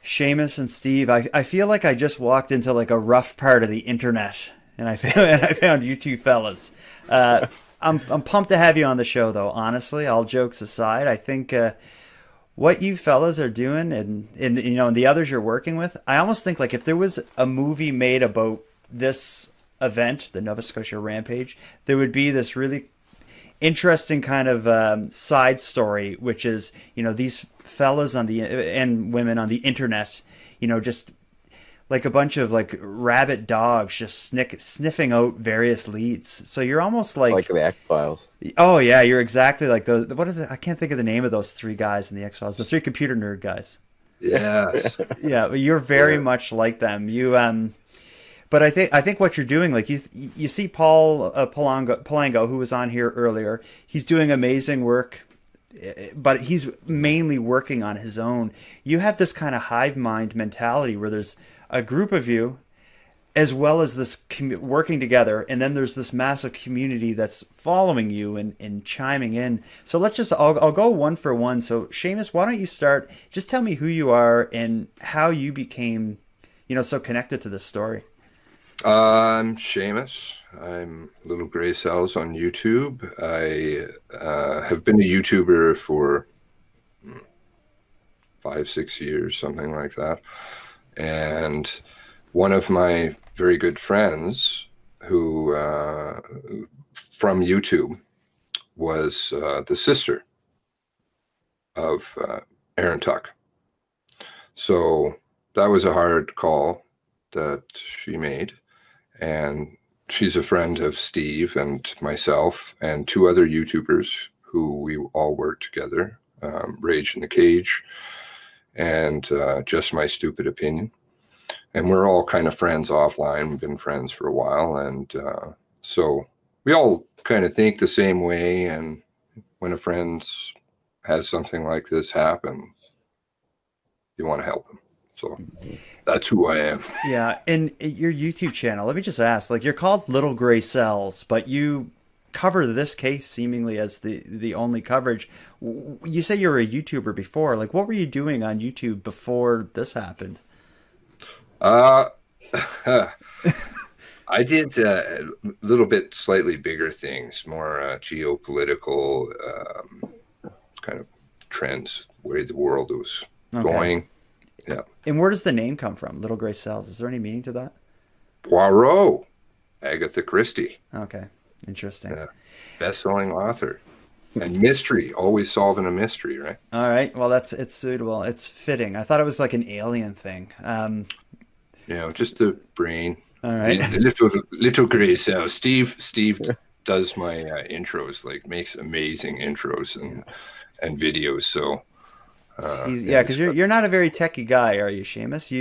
Seamus and Steve, I feel like I just walked into like a rough part of the internet, and I found you two fellas. Uh, I'm pumped to have you on the show, though. Honestly, all jokes aside, I think what you fellas are doing, and and the others you're working with, I almost think like if there was a movie made about this event, the Nova Scotia Rampage, there would be this really interesting kind of side story, which is these fellas on the and women on the internet, just like a bunch of like rabid dogs just sniffing out various leads. So you're almost Like like, the X Files. oh yeah, you're exactly like those. What are I can't think of the name of those three guys in the X Files, the three computer nerd guys. Yes. Yeah, you're very Yeah. much like them. But I think what you're doing, like you see Paul Palango, who was on here earlier, he's doing amazing work, but he's mainly working on his own. You have this kind of hive mind mentality where there's a group of you, as well as this working together, and then there's this massive community that's following you and chiming in. So I'll go one for one. So Seamus, why don't you start? Just tell me who you are and how you became, so connected to this story. I'm Seamus. I'm Little Gray Cells on YouTube. I have been a YouTuber for 5, 6 years, something like that. And one of my very good friends who from YouTube was the sister of Aaron Tuck. So that was a hard call that she made. And she's a friend of Steve and myself and two other YouTubers who we all work together, Rage in the Cage and Just My Stupid Opinion. And we're all kind of friends offline. We've been friends for a while. And so we all kind of think the same way. And when a friend has something like this happen, you want to help them. So that's who I am. Yeah, and your YouTube channel, let me just ask, like you're called Little Gray Cells, but you cover this case seemingly as the only coverage. You say you were a YouTuber before. Like what were you doing on YouTube before this happened? Uh, I did a little bit slightly bigger things, more geopolitical kind of trends, where the world was Okay. going. Yeah. And where does the name come from? Little Gray Cells. Is there any meaning to that? Poirot, Agatha Christie, Okay. Interesting. best-selling author. And mystery, always solving a mystery, right? All right. Well, it's suitable. It's fitting. I thought it was like an alien thing. Just the brain. All right. The little gray cell. Steve does my intros, like makes amazing intros and videos. So Yeah, because you're not a very techie guy, are you, Seamus?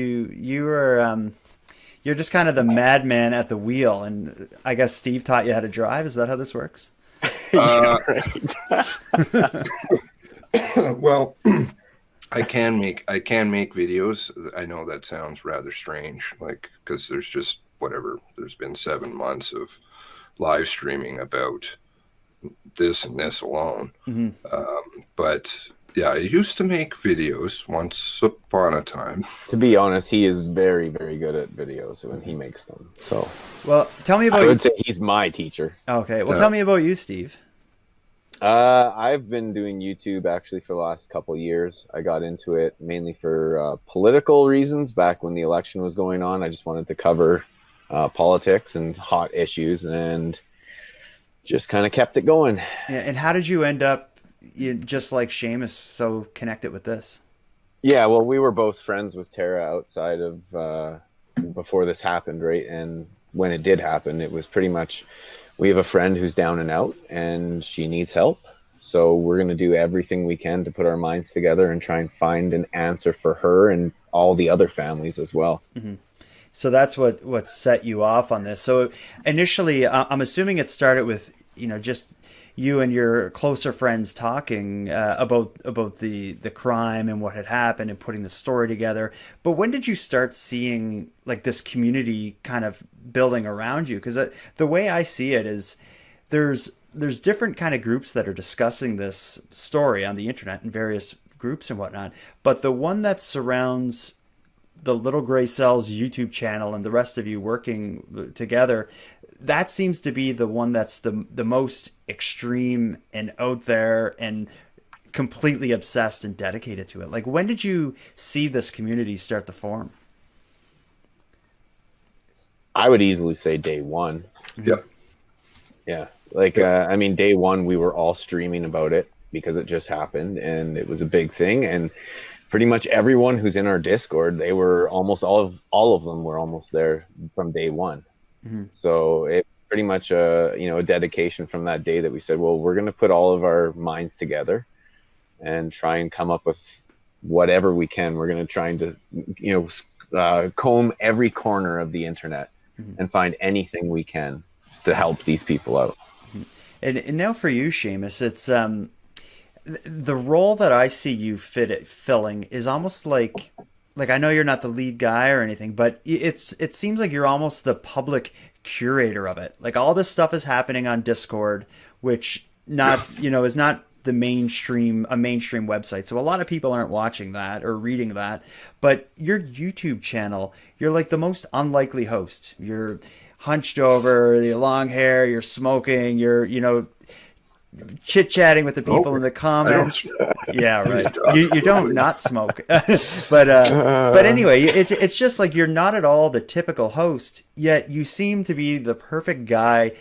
You're just kind of the madman at the wheel, and I guess Steve taught you how to drive. Is that how this works? uh, Right. well, I can make videos. I know that sounds rather strange, like because there's just whatever. There's been 7 months of live streaming about this and this alone. Hmm. But yeah, I used to make videos once upon a time. To be honest, he is very, very good at videos when he makes them. So Well, tell me I about would you. say he's my teacher. Okay. Well, Uh, tell me about you, Steve. I've been doing YouTube actually for the last couple years. I got into it mainly for political reasons. Back when the election was going on, I just wanted to cover politics and hot issues, and just kind of kept it going. And how did you end up, just like Seamus, so connected with this? Yeah, well, we were both friends with Tara outside of before this happened, right? And when it did happen, it was pretty much we have a friend who's down and out and she needs help. So we're going to do everything we can to put our minds together and try and find an answer for her and all the other families as well. Hmm. So that's what set you off on this. So initially, I'm assuming it started with just you and your closer friends talking about the crime and what had happened and putting the story together. But when did you start seeing like this community kind of building around you? Because the way I see it is there's different kind of groups that are discussing this story on the internet in various groups and whatnot. But the one that surrounds the Little Gray Cells YouTube channel and the rest of you working together, that seems to be the one that's the most extreme and out there and completely obsessed and dedicated to it. Like, when did you see this community start to form? I would easily say day one. Yeah. Yeah. Like, I mean, day one, we were all streaming about it because it just happened and it was a big thing. And pretty much everyone who's in our Discord, they were almost all of them were almost there from day one. Mm-hmm. So it pretty much a dedication from that day that we said, well, we're going to put all of our minds together and try and come up with whatever we can. We're going to try to, comb every corner of the internet and find anything we can to help these people out. And now for you, Seamus, it's the role that I see you filling is almost like I know you're not the lead guy or anything, but it seems like you're almost the public curator of it. Like, all this stuff is happening on Discord, which is not a mainstream website. So a lot of people aren't watching that or reading that. But your YouTube channel, you're like the most unlikely host. You're hunched over, your long hair, you're smoking, you're chit-chatting with the people in the comments. Yeah, right. You don't not smoke. but anyway, it's just like you're not at all the typical host, yet you seem to be the perfect guy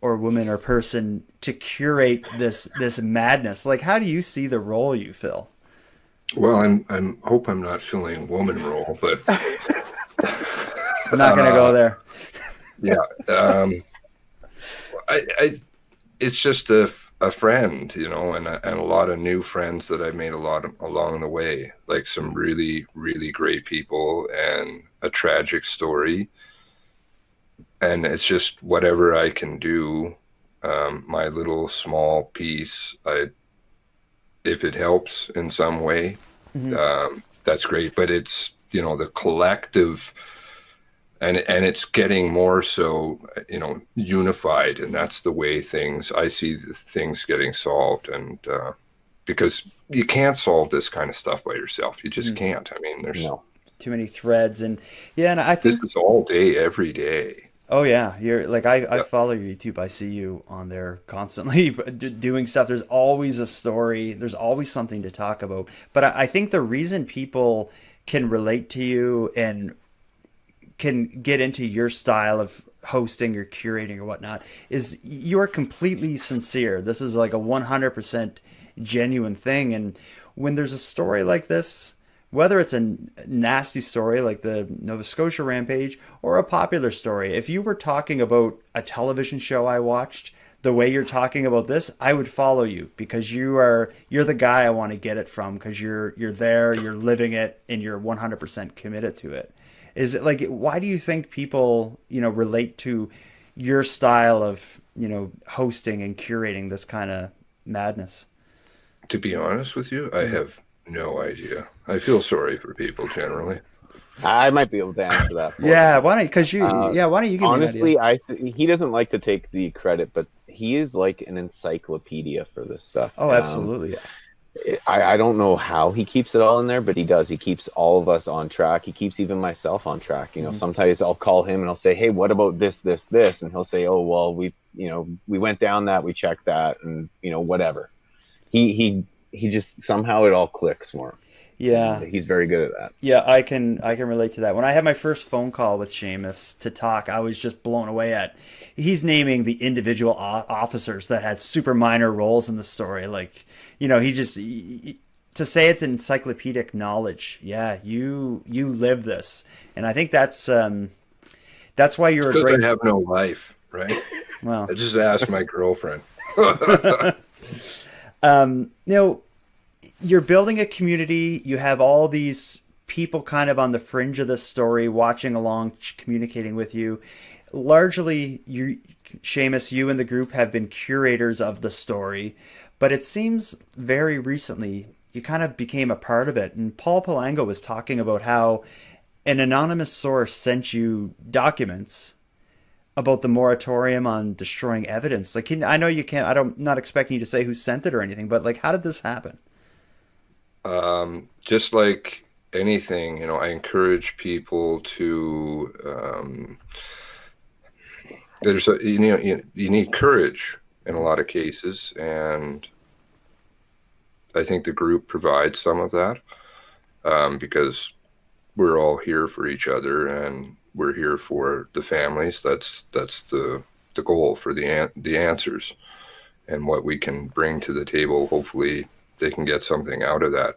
or woman or person to curate this madness. Like, how do you see the role you fill? Well, I'm hope I'm not filling a woman role, but I'm not going to go there. Yeah. I it's just a friend, and a lot of new friends that I made along the way, like some really, really great people and a tragic story. And it's just whatever I can do, my little small piece, if it helps in some way, that's great. But it's, the collective, and it's getting more so, unified, and that's the way I see things getting solved. And because you can't solve this kind of stuff by yourself, you just can't. I mean, there's too many threads, and I think this is all day, every day. Oh yeah, you're like I follow your YouTube. I see you on there constantly doing stuff. There's always a story. There's always something to talk about. But I think the reason people can relate to you and can get into your style of hosting or curating or whatnot is you're completely sincere. This is like a 100% genuine thing. And when there's a story like this, whether it's a nasty story like the Nova Scotia rampage or a popular story, if you were talking about a television show I watched, the way you're talking about this, I would follow you because you're the guy I want to get it from, because you're there, you're living it, and you're 100% committed to it. Is it like, why do you think people, relate to your style of, hosting and curating this kind of madness? To be honest with you, I have no idea. I feel sorry for people generally. I might be able to answer that. Yeah, why don't? Because why don't you give honestly, me an idea? He doesn't like to take the credit, but he is like an encyclopedia for this stuff. Oh, absolutely. I don't know how he keeps it all in there, but he does. He keeps all of us on track. He keeps even myself on track. Sometimes I'll call him and I'll say, "Hey, what about this, this, this?" And he'll say, "Oh, well, we went down that, we checked that, and whatever." He just somehow it all clicks for him. Yeah, he's very good at that. Yeah, I can relate to that. When I had my first phone call with Seamus to talk, I was just blown away at he's naming the individual officers that had super minor roles in the story. Like, to say it's encyclopedic knowledge. Yeah, you live this, and I think that's why you're a great. I have no life, right? Well, I just asked my girlfriend. You're building a community. You have all these people kind of on the fringe of this story, watching along, communicating with you. Largely, Seamus, you and the group have been curators of the story, but it seems very recently you kind of became a part of it. And Paul Palango was talking about how an anonymous source sent you documents about the moratorium on destroying evidence. Like, I know you can't. I'm not expecting you to say who sent it or anything, but like, how did this happen? Just like anything, I encourage people to, you need courage in a lot of cases. And I think the group provides some of that, because we're all here for each other and we're here for the families. That's the goal for the answers and what we can bring to the table. Hopefully they can get something out of that.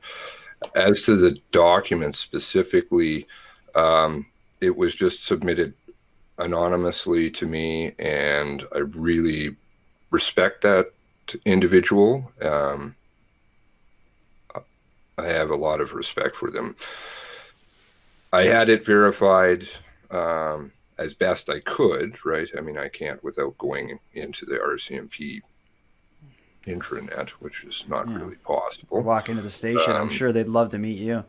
As to the documents specifically, it was just submitted anonymously to me, and I really respect that individual. I have a lot of respect for them. I had it verified as best I could, right? I mean, I can't without going into the RCMP intranet, which is not really possible. Walk into the station. I'm sure they'd love to meet you.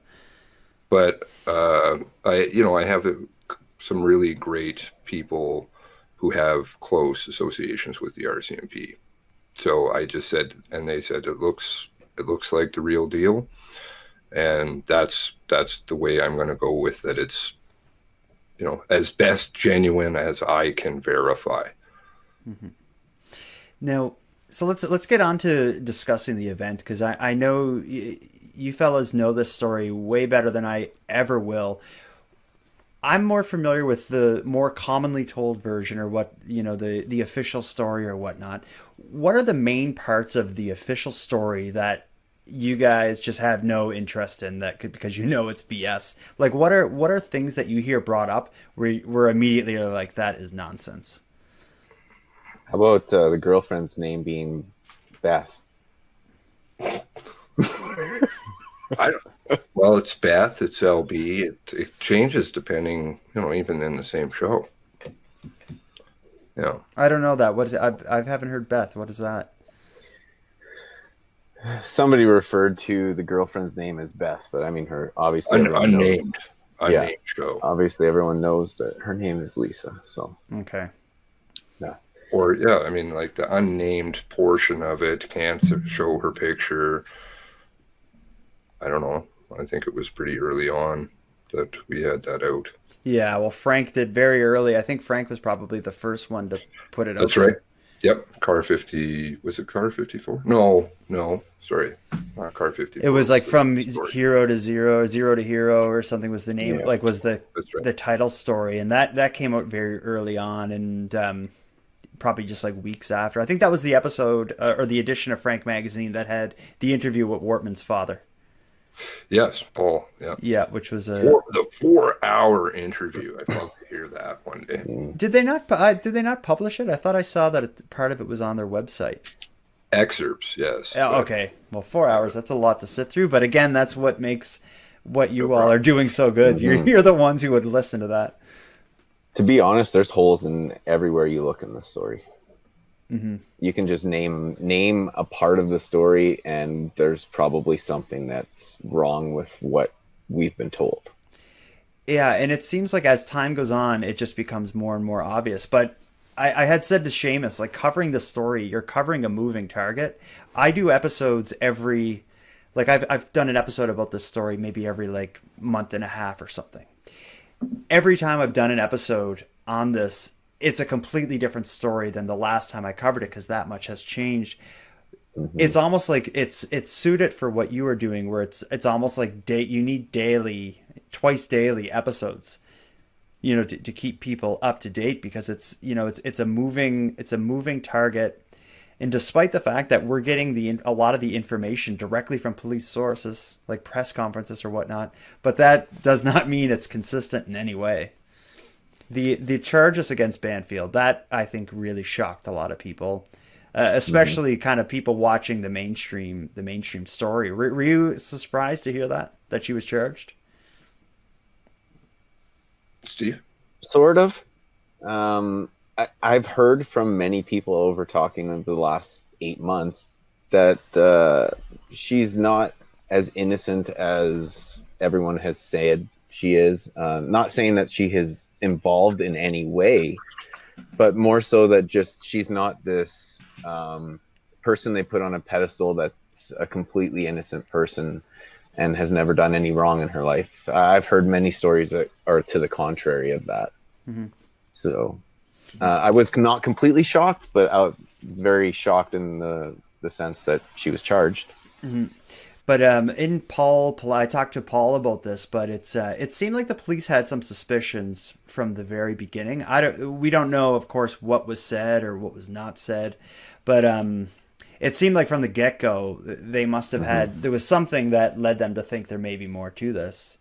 But I have some really great people who have close associations with the RCMP. So I just said, and they said it looks like the real deal, and that's the way I'm going to go with it. It's as best genuine as I can verify. Mm-hmm. Now, so let's get on to discussing the event, because I know you fellas know this story way better than I ever will. I'm more familiar with the more commonly told version, or what, the official story or whatnot. What are the main parts of the official story that you guys just have no interest in, because it's BS? Like, what are things that you hear brought up where we're immediately like, that is nonsense? How about the girlfriend's name being Beth? Well, it's Beth, it's LB. It changes depending, even in the same show. I don't know that. What is it? I haven't heard Beth. What is that? Somebody referred to the girlfriend's name as Beth, but I mean her obviously unnamed show. Obviously, everyone knows that her name is Lisa. So okay, yeah. Or I mean, like the unnamed portion of it can't show her picture. I don't know. I think it was pretty early on that we had that out. Yeah, well, Frank did very early. I think Frank was probably the first one to put it out. That's right. Yep. Car 50. Was it Car 54? No. Sorry. Not Car 54. It was like from hero to zero, zero to hero or something was the name, was the title story. And that came out very early on, and probably just like weeks after. I think that was the episode or the edition of Frank Magazine that had the interview with Wortman's father. Yes, Paul. Yeah. Yeah, which was the 4-hour interview. I'd love to hear that one day. Did they not publish it? I thought I saw that part of it was on their website. Excerpts, yes. Oh, okay. Well, 4 hours, that's a lot to sit through. But again, that's what makes what you all are doing so good. Mm-hmm. You're the ones who would listen to that. To be honest, there's holes in everywhere you look in the story. Mm-hmm. You can just name a part of the story, and there's probably something that's wrong with what we've been told. Yeah, and it seems like as time goes on, it just becomes more and more obvious. But I had said to Seamus, like, covering the story, you're covering a moving target. I do episodes I've done an episode about this story maybe every like month and a half or something. Every time I've done an episode on this, it's a completely different story than the last time I covered it, because that much has changed. Mm-hmm. It's almost like it's suited for what you are doing, where it's almost like you need twice daily episodes, to keep people up to date, because it's a moving target. And despite the fact that we're getting a lot of the information directly from police sources, like press conferences or whatnot, but that does not mean it's consistent in any way. The charges against Banfield, that I think really shocked a lot of people, especially kind of people watching the mainstream story. Were you surprised to hear that she was charged? Steve? Sort of. I've heard from many people over talking over the last 8 months that she's not as innocent as everyone has said she is. Not saying that she is involved in any way, but more so that just she's not this person they put on a pedestal that's a completely innocent person and has never done any wrong in her life. I've heard many stories that are to the contrary of that. Mm-hmm. So I was not completely shocked, but very shocked in the sense that she was charged. Mm-hmm. But in I talked to Paul about this, but it seemed like the police had some suspicions from the very beginning. We don't know, of course, what was said or what was not said, but it seemed like from the get go they must have had there was something that led them to think there may be more to this.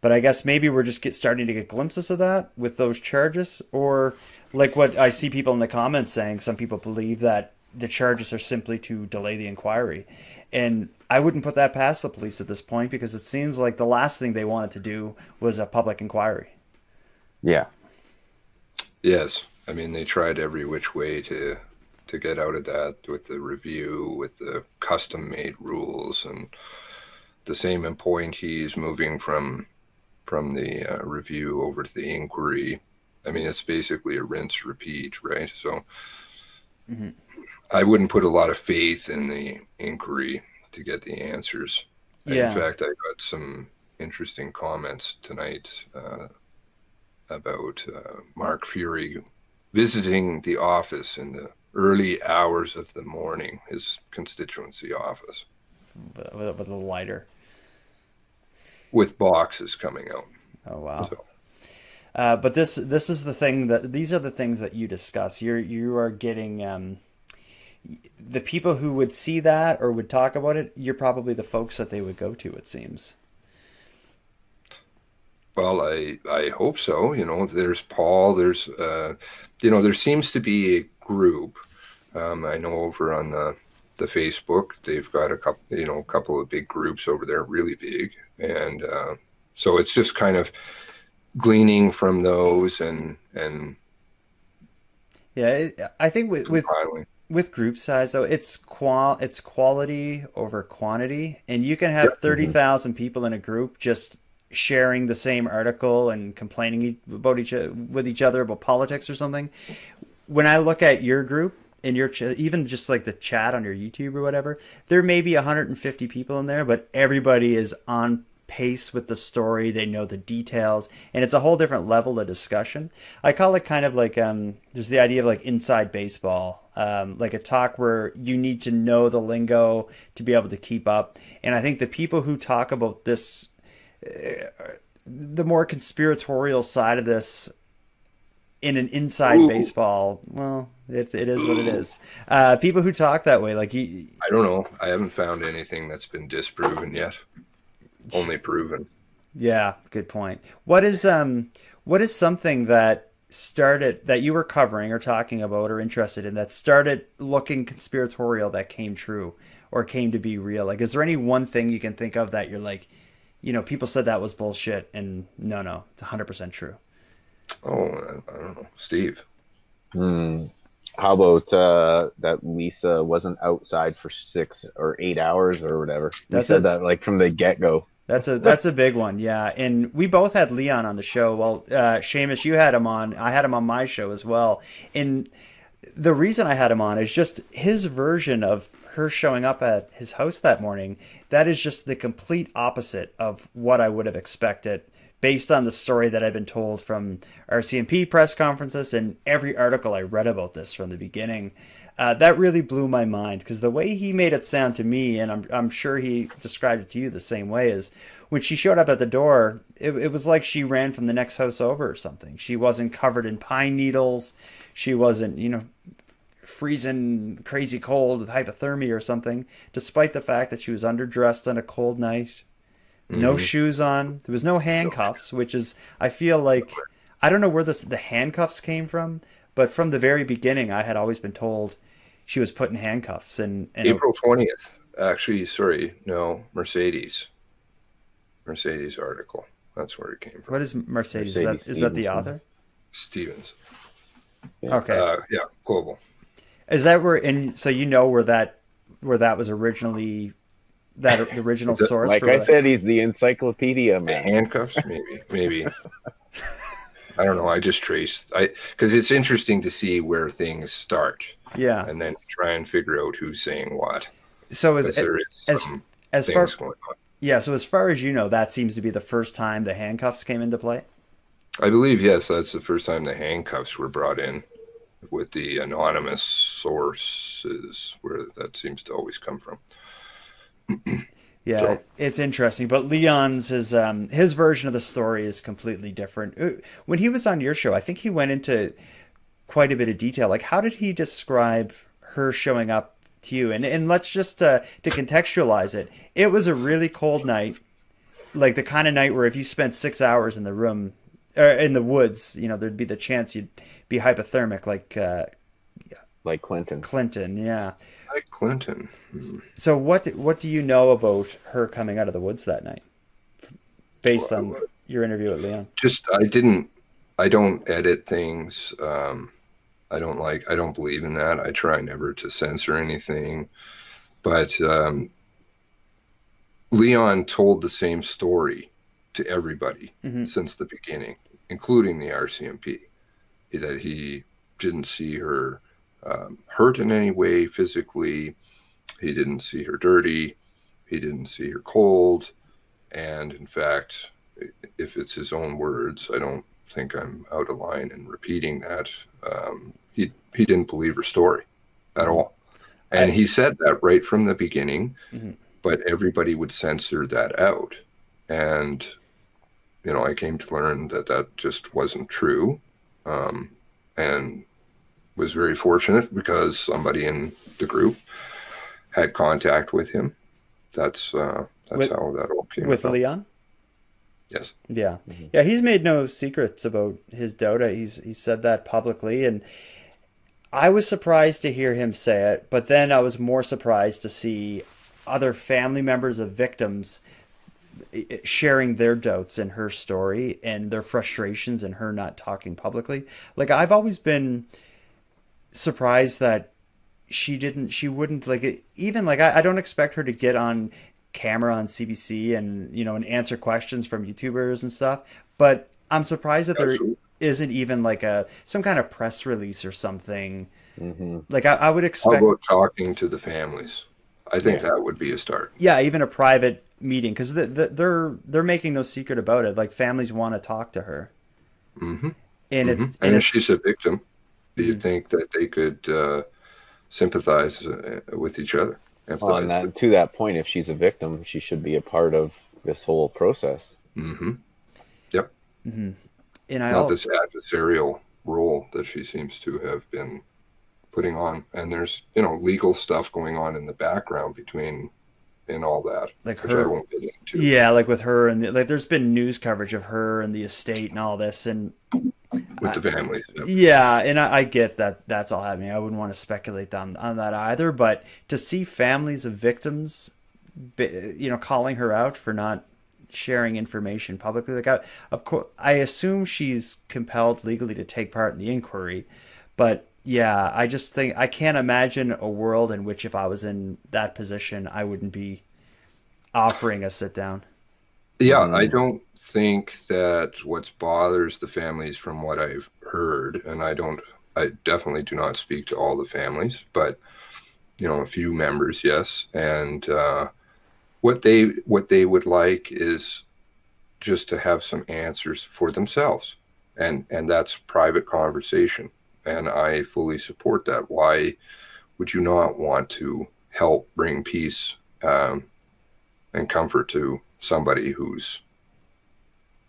But I guess maybe we're just starting to get glimpses of that with those charges, or like what I see people in the comments saying. Some people believe that the charges are simply to delay the inquiry. And I wouldn't put that past the police at this point because it seems like the last thing they wanted to do was a public inquiry. Yeah. Yes. I mean, they tried every which way to get out of that with the review, with the custom-made rules, and the same appointees moving from the review over to the inquiry. I mean, it's basically a rinse repeat, right? So I wouldn't put a lot of faith in the inquiry to get the answers. Yeah. In fact, I got some interesting comments tonight about Mark Fury visiting the office in the early hours of the morning, his constituency office. With a lighter. With boxes coming out. Oh, wow. So. But this is the thing these are the things that you discuss. You are getting the people who would see that or would talk about it. You're probably the folks that they would go to. It seems. Well, I hope so. There's Paul. There's there seems to be a group. I know over on the Facebook, they've got a couple of big groups over there, really big, and so it's just kind of gleaning from those and yeah, I think with group size though, it's quality over quantity, and you can have 30,000 people in a group just sharing the same article and complaining about with each other about politics or something. When I look at your group and even just like the chat on your YouTube or whatever, there may be 150 people in there, but everybody is on pace with the story. They know the details, and it's a whole different level of discussion. I call it kind of like there's the idea of like inside baseball, like a talk where you need to know the lingo to be able to keep up. And I think the people who talk about this, the more conspiratorial side of this in an inside baseball, well, it is what it is. People who talk that way, like I don't know. I haven't found anything that's been disproven yet. Only proven. Yeah, good point. What is something that started that you were covering or talking about or interested in that started looking conspiratorial that came true or came to be real? Like, is there any one thing you can think of that you're like, people said that was bullshit and no, it's 100% true? Oh, I don't know. Steve. How about that Lisa wasn't outside for 6 or 8 hours or whatever? You said that like from the get-go. That's a big one, yeah. And we both had Leon on the show. Well, Seamus, you had him on. I had him on my show as well. And the reason I had him on is just his version of her showing up at his house that morning. That is just the complete opposite of what I would have expected based on the story that I've been told from RCMP press conferences and every article I read about this from the beginning. That really blew my mind because the way he made it sound to me, and I'm sure he described it to you the same way, is when she showed up at the door, it was like she ran from the next house over or something. She wasn't covered in pine needles. She wasn't, freezing crazy cold with hypothermia or something, despite the fact that she was underdressed on a cold night. No shoes on. There was no handcuffs, which is, I feel like, I don't know where the handcuffs came from, but from the very beginning, I had always been told she was put in handcuffs. And April 20th, actually, sorry, no, Mercedes article. That's where it came from. What is Mercedes? Is that the author? Stevens. Yeah. Okay. Yeah, Global. Is that where? And so where that was originally. That the original source. Like I said, he's the encyclopedia man. The handcuffs, maybe. I don't know. I just traced. Because it's interesting to see where things start. Yeah. And then try and figure out who's saying what. So as far Yeah, so as far as you know, that seems to be the first time the handcuffs came into play. I believe, yes, that's the first time the handcuffs were brought in with the anonymous sources, where that seems to always come from. Yeah, So, it's interesting, but Leon's his version of the story is completely different. When he was on your show, I think he went into quite a bit of detail. Like, how did he describe her showing up to you? And let's just to contextualize it, it was a really cold night, like the kind of night where if you spent 6 hours in the room or in the woods, there'd be the chance you'd be hypothermic, like Like Clinton. Clinton. Yeah. like Clinton. Hmm. So what do you know about her coming out of the woods that night, based on your interview with Leon? Just, I don't edit things. I don't believe in that. I try never to censor anything. But Leon told the same story to everybody Mm-hmm. since the beginning, including the RCMP, that he didn't see her hurt in any way physically. He didn't see her dirty. He didn't see her cold. And in fact, if it's his own words, I don't think I'm out of line in repeating that. He didn't believe her story at all. And he said that right from the beginning, Mm-hmm. but everybody would censor that out. And, I came to learn that that just wasn't true. And was very fortunate because somebody in the group had contact with him. That's With how that all came with about. Leon. Yes. Yeah, Mm-hmm. yeah. He's made no secrets about his doubt. He's said that publicly, and I was surprised to hear him say it. But then I was more surprised to see other family members of victims sharing their doubts in her story and their frustrations in her not talking publicly. Like, I've always been surprised that she wouldn't, like, even like I don't expect her to get on camera on CBC and and answer questions from YouTubers and stuff, but I'm surprised that there Absolutely. isn't even like a some kind of press release or something. Mm-hmm. Like, I would How expect, about talking to the families? I think Yeah. that would be a start. yeah, even a private meeting, because they're making no secret about it. Like, families want to talk to her, Hmm. and Hmm. it's And and if it. she's a victim, do you Mhm. think that they could sympathize with each other, On empathize with? that, to that point, if she's a victim, she should be a part of this whole process. Hmm. Yep. Mhm. And I Not all this adversarial role that she seems to have been putting on. And there's, legal stuff going on in the background between and all that, like which I her. won't get into. Yeah, like with her and like there's been news coverage of her and the estate and all this, and With the families. Yep. yeah, and I get that that's all happening. I wouldn't want to speculate on that either, but to see families of victims, calling her out for not sharing information publicly, like, of course, I assume she's compelled legally to take part in the inquiry, but yeah, I just think I can't imagine a world in which if I was in that position, I wouldn't be offering a sit down. Yeah, I Mm-hmm. don't think that what bothers the families from what I've heard, and I definitely do not speak to all the families, but a few members, yes. And what they would like is just to have some answers for themselves, and that's private conversation. And I fully support that. Why would you not want to help bring peace and comfort to somebody whose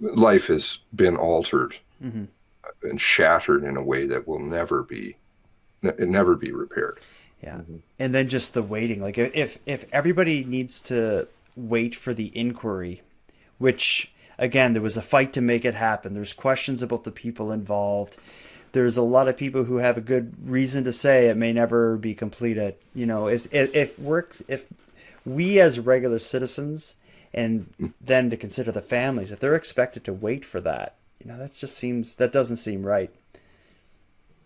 life has been altered Hmm. and shattered in a way that will never be repaired? Yeah. Mm-hmm. And then just the waiting. Like, if everybody needs to wait for the inquiry, which again, there was a fight to make it happen. There's questions about the people involved. There's a lot of people who have a good reason to say it may never be completed. If we as regular citizens, and then to consider the families, if they're expected to wait for that, that doesn't seem right.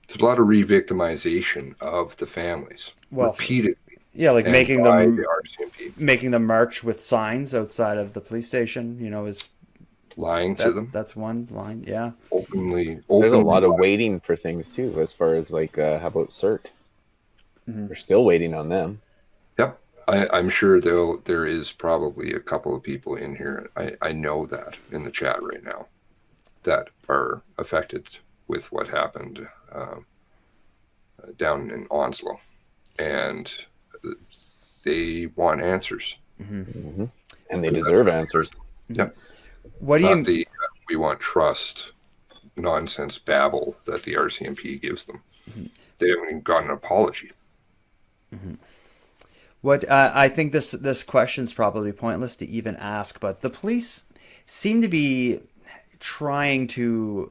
There's a lot of re-victimization of the families Well, repeatedly, yeah, like and making by the them RCMP making them march with signs outside of the police station, is lying to them that's one line. Yeah. openly. There's a Openly lot of lying. waiting for things too, as far as like how about CERT? Hmm. We're still waiting on them. Yep. I'm sure there is probably a couple of people in here. I know that in the chat right now that are affected with what happened down in Onslow, and they want answers. Mm-hmm. And they deserve answers. Yeah. What do Not you? the we want trust nonsense babble that the RCMP gives them. Mm-hmm. They haven't even got an apology. Mm-hmm. What I think this question's probably pointless to even ask, but the police seem to be trying to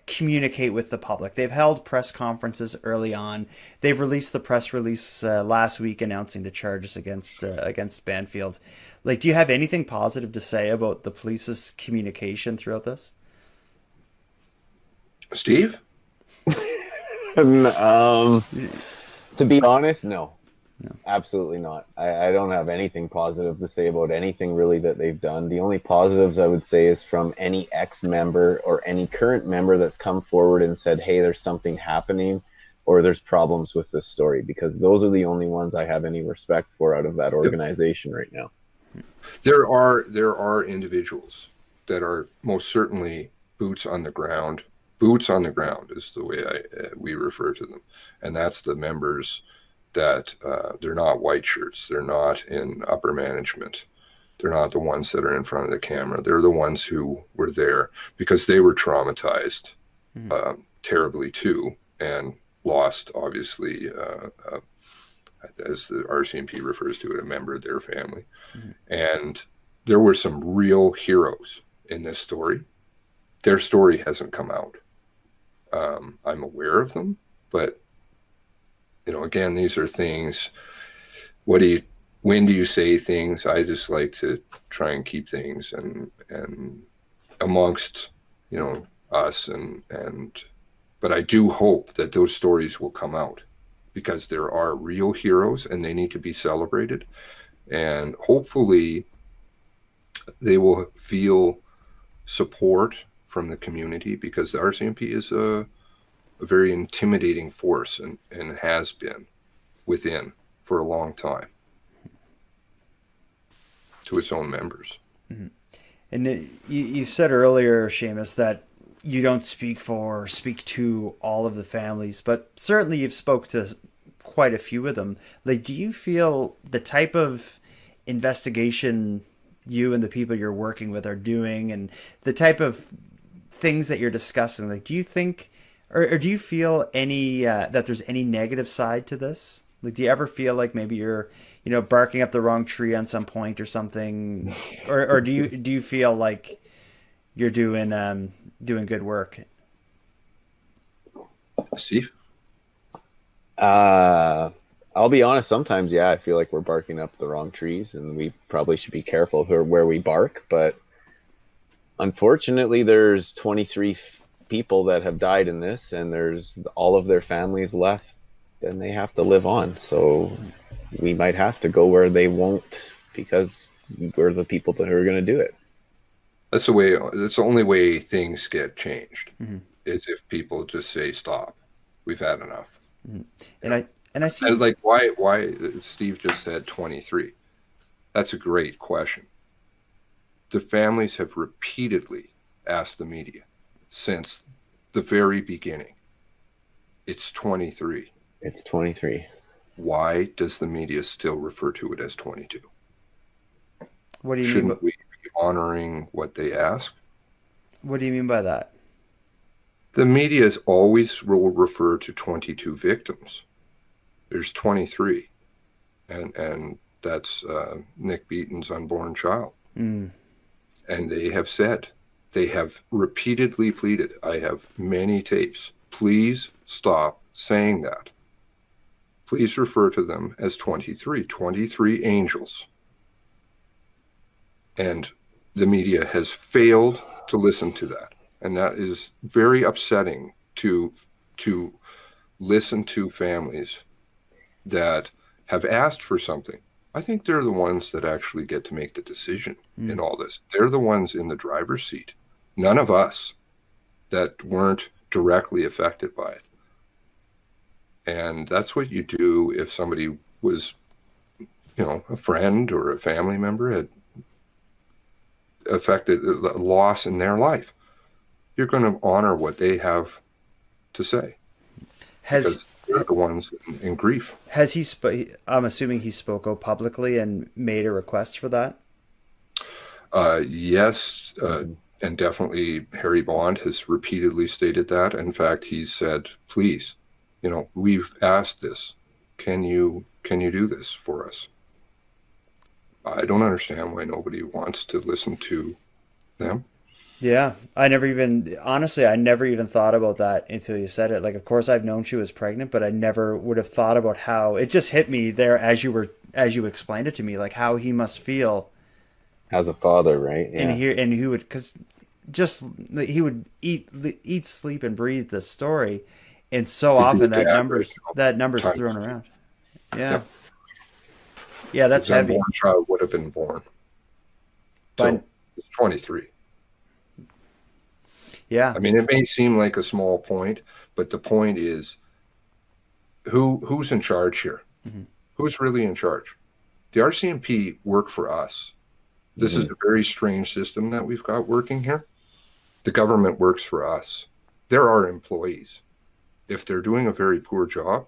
communicate with the public. They've held press conferences early on. They've released the press release last week announcing the charges against Banfield. Like, do you have anything positive to say about the police's communication throughout this? Steve? To be honest, no. Absolutely not. I don't have anything positive to say about anything really that they've done. The only positives I would say is from any ex-member or any current member that's come forward and said, hey, there's something happening or there's problems with this story, because those are the only ones I have any respect for out of that organization right now. There are individuals that are most certainly boots on the ground. Boots on the ground is the way we refer to them. And that's the members that they're not white shirts. They're not in upper management. They're not the ones that are in front of the camera. They're the ones who were there because they were traumatized terribly too, and lost, obviously, as the RCMP refers to it, a member of their family. And there were some real heroes in this story. Their story hasn't come out. I'm aware of them, but again, these are things. When do you say things? I just like to try and keep things and amongst us but I do hope that those stories will come out, because there are real heroes and they need to be celebrated, and hopefully they will feel support from the community, because the RCMP is a very intimidating force and has been within for a long time to its own members. Mm-hmm. And you said earlier, Seamus, that you don't speak to all of the families, but certainly you've spoke to quite a few of them. Like, do you feel the type of investigation you and the people you're working with are doing, and the type of things that you're discussing, like, do you think, or do you feel any that there's any negative side to this? Like, do you ever feel like maybe you're barking up the wrong tree on some point or something, or do you feel like you're doing good work? Steve? I'll be honest, sometimes, yeah, I feel like we're barking up the wrong trees and we probably should be careful where we bark. But unfortunately, there's 23 people that have died in this, and there's all of their families left, and they have to live on. So we might have to go where they won't, because we're the people that are going to do it. That's the way. That's the only way things get changed. Mm-hmm. Is if people just say, "Stop, we've had enough." Mm-hmm. And I see, like, why Steve just said 23. That's a great question. The families have repeatedly asked the media since the very beginning. It's 23. It's 23. Why does the media still refer to it as 22? What do you Shouldn't mean? we be honoring what they ask? What do you mean by that? The media always will refer to 22 victims. There's 23, and that's Nick Beaton's unborn child. Mm. And they have said, they have repeatedly pleaded, I have many tapes, please stop saying that. Please refer to them as 23 angels. And the media has failed to listen to that. And that is very upsetting to listen to families that have asked for something. I think they're the ones that actually get to make the decision in all this. They're the ones in the driver's seat. None of us that weren't directly affected by it. And that's what you do if somebody was a friend or a family member had affected a loss in their life, you're going to honor what they have to say Has because they're the ones in grief. has he? I'm assuming he spoke out publicly and made a request for that. Yes, and definitely Harry Bond has repeatedly stated that. In fact, he said, "Please, we've asked this. Can you do this for us?" I don't understand why nobody wants to listen to them. Yeah, I never even honestly, I never even thought about that until you said it. Like, of course, I've known she was pregnant, but I never would have thought about how it just hit me there as you explained it to me, like how he must feel As a father, right? and Yeah. here and he would because just like, he would eat, sleep, and breathe this story, and so He'd be a often dad right that number's now. thrown around. Yeah, Yep. yeah, that's His heavy. unborn child would have been born. But So it's 23. yeah, I mean, it may seem like a small point, but the point is who's in charge here? hmm Who's really in charge? The RCMP work for us. This is Hmm. a very strange system that we've got working here. The government works for us. They're our employees. If they're doing a very poor job,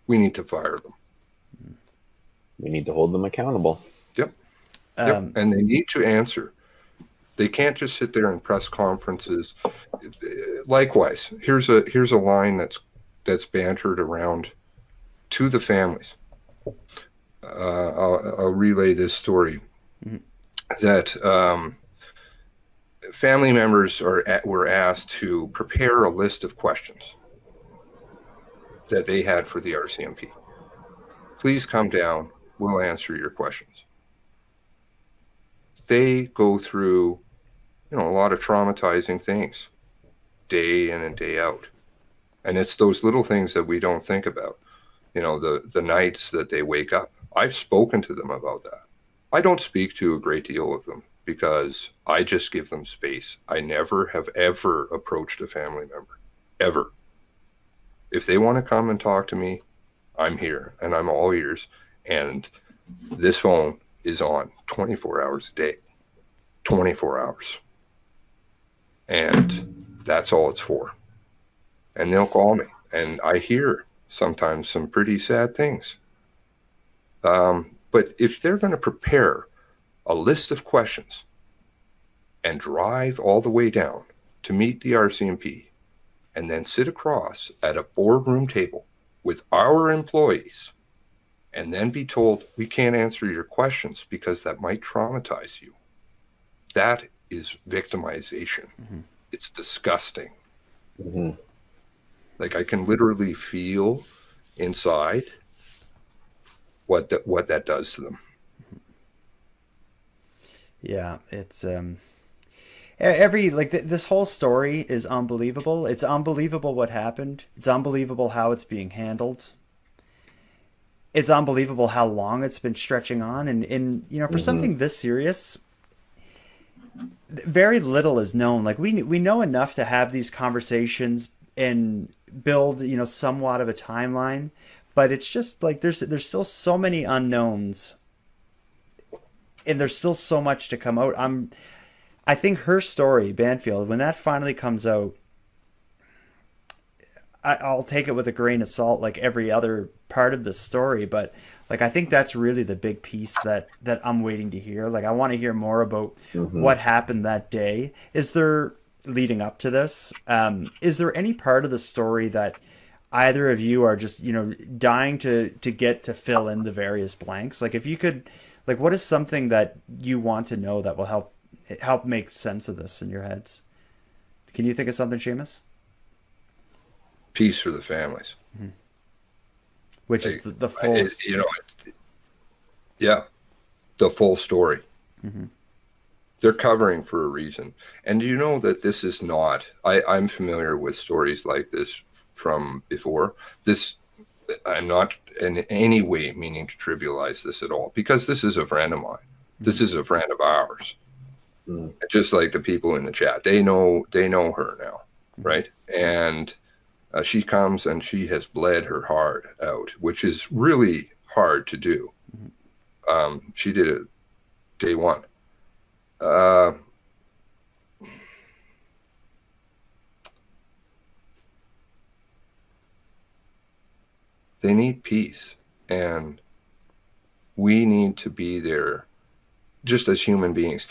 we need to fire them. We need to hold them accountable. Yep. Yep. um, And they need to answer. They can't just sit there in press conferences. Likewise, here's a line that's bantered around to the families. I'll relay this story mhm. that family members were asked to prepare a list of questions that they had for the RCMP. Please come down. We'll answer your questions. They go through, a lot of traumatizing things day in and day out. And it's those little things that we don't think about. The nights that they wake up. I've spoken to them about that. I don't speak to a great deal of them because I just give them space. I never have ever approached a family member, ever. If they want to come and talk to me, I'm here and I'm all ears. And this phone is on 24 hours a day, 24 hours. And that's all it's for. And they'll call me. And I hear sometimes some pretty sad things. But if they're going to prepare a list of questions and drive all the way down to meet the RCMP and then sit across at a boardroom table with our employees and then be told we can't answer your questions because that might traumatize you, that is victimization. Mm-hmm. It's disgusting. Hmm. Like I can literally feel inside what that does to them. Yeah, it's every like this whole story is unbelievable. It's unbelievable what happened. It's unbelievable how it's being handled. It's unbelievable how long it's been stretching on, and for Hmm. something this serious, very little is known. Like we know enough to have these conversations and build somewhat of a timeline, but it's just like there's still so many unknowns, and there's still so much to come out. I think her story, Banfield, when that finally comes out, I'll take it with a grain of salt, like every other part of the story. But like, I think that's really the big piece that I'm waiting to hear. Like, I want to hear more about Hmm. what happened that day. Is there leading up to this? Is there any part of the story that either of you are just dying to get to fill in the various blanks? Like, if you could, like, what is something that you want to know that will help make sense of this in your heads? Can you think of something, Seamus? Peace for the families. Which is Like, the full. yeah, the full story. Mm-hmm. They're covering for a reason. And you know that this is not, I'm familiar with stories like this from before. This, I'm not in any way meaning to trivialize this at all, because this is a friend of mine. This is a friend of ours. Mm. Just like the people in the chat, they know her now, right? And she comes and she has bled her heart out, which is really hard to do. She did it day one. Uh, they need peace, and we need to be there just as human beings.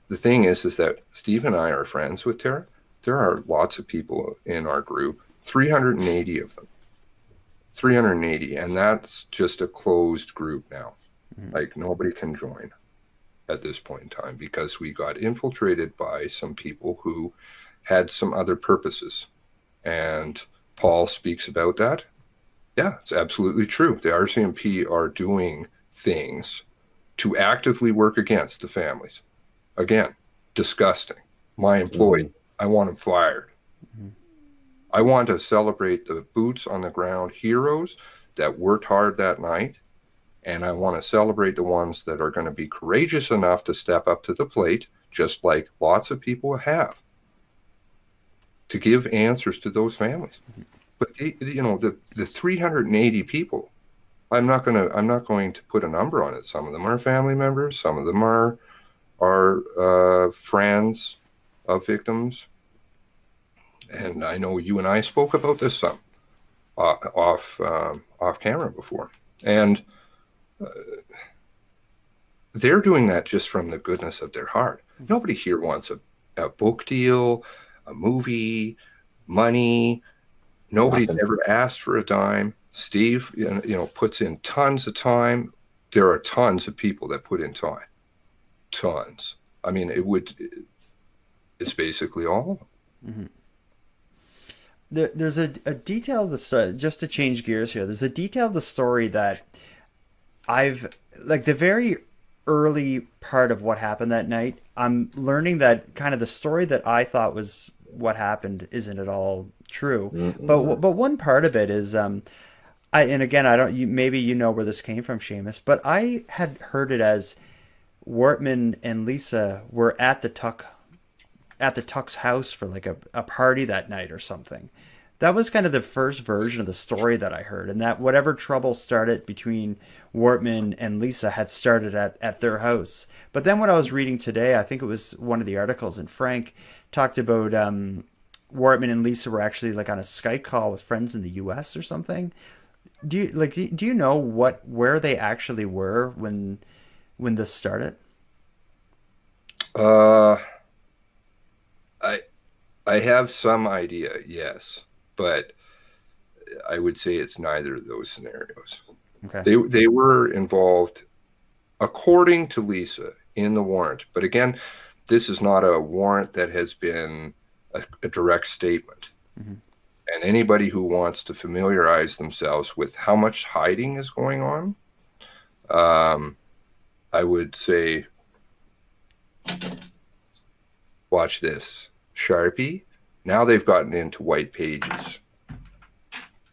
The thing is that Steve and I are friends with Tara. There are lots of people in our group, 380 of them. 380, and that's just a closed group now. Like, nobody can join at this point in time because we got infiltrated by some people who had some other purposes. And Paul speaks about that. Yeah, it's absolutely true. The RCMP are doing things to actively work against the families. Again, disgusting. My employee, I want him fired. I want to celebrate the boots on the ground heroes that worked hard that night. And I want to celebrate the ones that are going to be courageous enough to step up to the plate, just like lots of people have, to give answers to those families. But the 380 people, I'm not going to put a number on it. Some of them are family members. Some of them are friends of victims. And I know you and I spoke about this some off camera before. And they're doing that just from the goodness of their heart. Nobody here wants a book deal, a movie, money. Nobody's ever asked for a dime. Steve, puts in tons of time. There are tons of people that put in time. Tons. I mean, it's basically all of them. There's a detail of the story, just to change gears here. There's a detail of the story that the very early part of what happened that night, I'm learning that kind of the story that I thought was what happened isn't at all true. But one part of it is, and again, maybe you know where this came from, Seamus, but I had heard it as Wortman and Lisa were at the Tuck's house for like a party that night or something. That was kind of the first version of the story that I heard, and that whatever trouble started between Wortman and Lisa had started at their house. But then when I was reading today, I think it was one of the articles, and Frank talked about Wortman and Lisa were actually like on a Skype call with friends in the U.S. or something. Do you know where they actually were when this started? I have some idea, yes, but I would say it's neither of those scenarios. Okay. They were involved, according to Lisa, in the warrant. But again, this is not a warrant that has been a direct statement. And anybody who wants to familiarize themselves with how much hiding is going on, I would say, watch this. Sharpie, now they've gotten into white pages,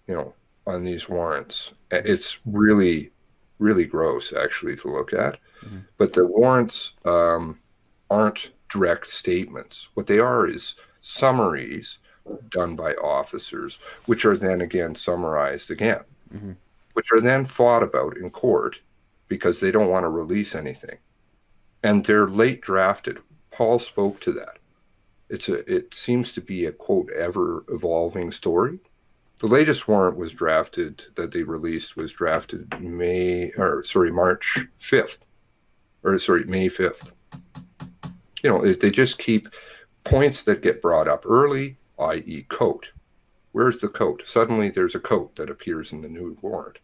on these warrants. It's really, really gross, actually, to look at. But the warrants aren't direct statements. What they are is summaries done by officers, which are then again summarized again, which are then fought about in court because they don't want to release anything. And they're late drafted. Paul spoke to that. It seems to be a, quote, ever evolving story. The latest warrant that they released was drafted May 5th. May 5th. If they just keep points that get brought up early, i.e. coat. Where's the coat? Suddenly there's a coat that appears in the new warrant.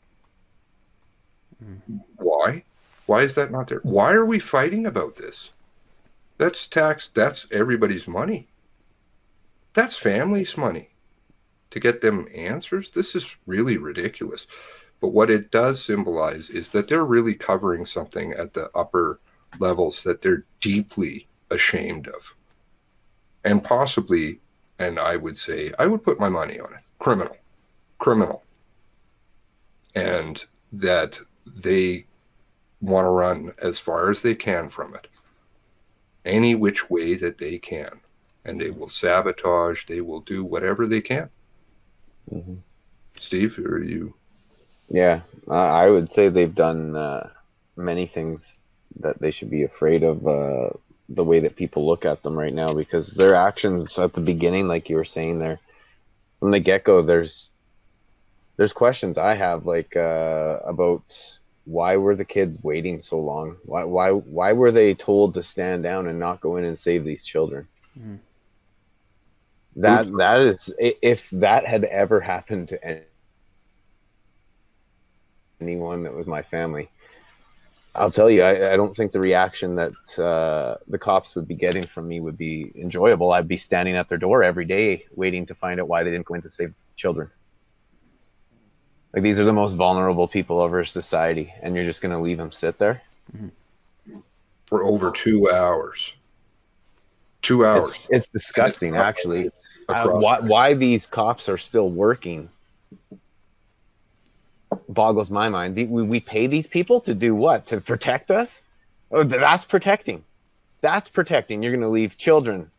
Why? Why is that not there? Why are we fighting about this? That's tax. That's everybody's money. That's family's money. To get them answers, this is really ridiculous. But what it does symbolize is that they're really covering something at the upper levels that they're deeply ashamed of. And possibly, and I would say, I would put my money on it, criminal. And that they want to run as far as they can from it. Any which way that they can. And they will sabotage, they will do whatever they can. Steve, are you? Yeah, I would say they've done many things that they should be afraid of, the way that people look at them right now, because their actions at the beginning, like you were saying there, from the get-go, there's questions I have, like, about why were the kids waiting so long? Why were they told to stand down and not go in and save these children? Mhm. That is, if that had ever happened to anyone that was my family, I'll tell you, I don't think the reaction that the cops would be getting from me would be enjoyable. I'd be standing at their door every day waiting to find out why they didn't go in to save children. Like, these are the most vulnerable people of our society, and you're just going to leave them sit there? For over 2 hours. 2 hours. It's disgusting, actually. Across. Why these cops are still working boggles my mind. We pay these people to do what? To protect us? Oh, that's protecting. That's protecting. You're going to leave children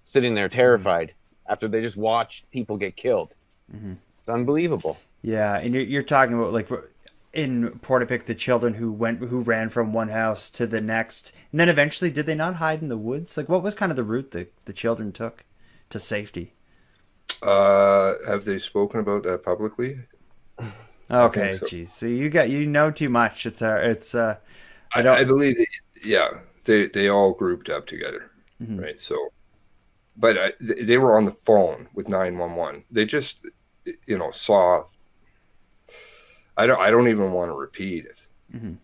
sitting there terrified after they just watched people get killed. Mm-hmm. It's unbelievable. Yeah, and you're talking about, like, in Portapic, the children who ran from one house to the next, and then eventually, did they not hide in the woods? Like, what was kind of the route that the children took to safety? Have they spoken about that publicly? Okay, so. geez, so you know too much. I believe they all grouped up together, mm-hmm. right? So, but they were on the phone with 911. They just, saw. I don't even want to repeat it. Mm-hmm.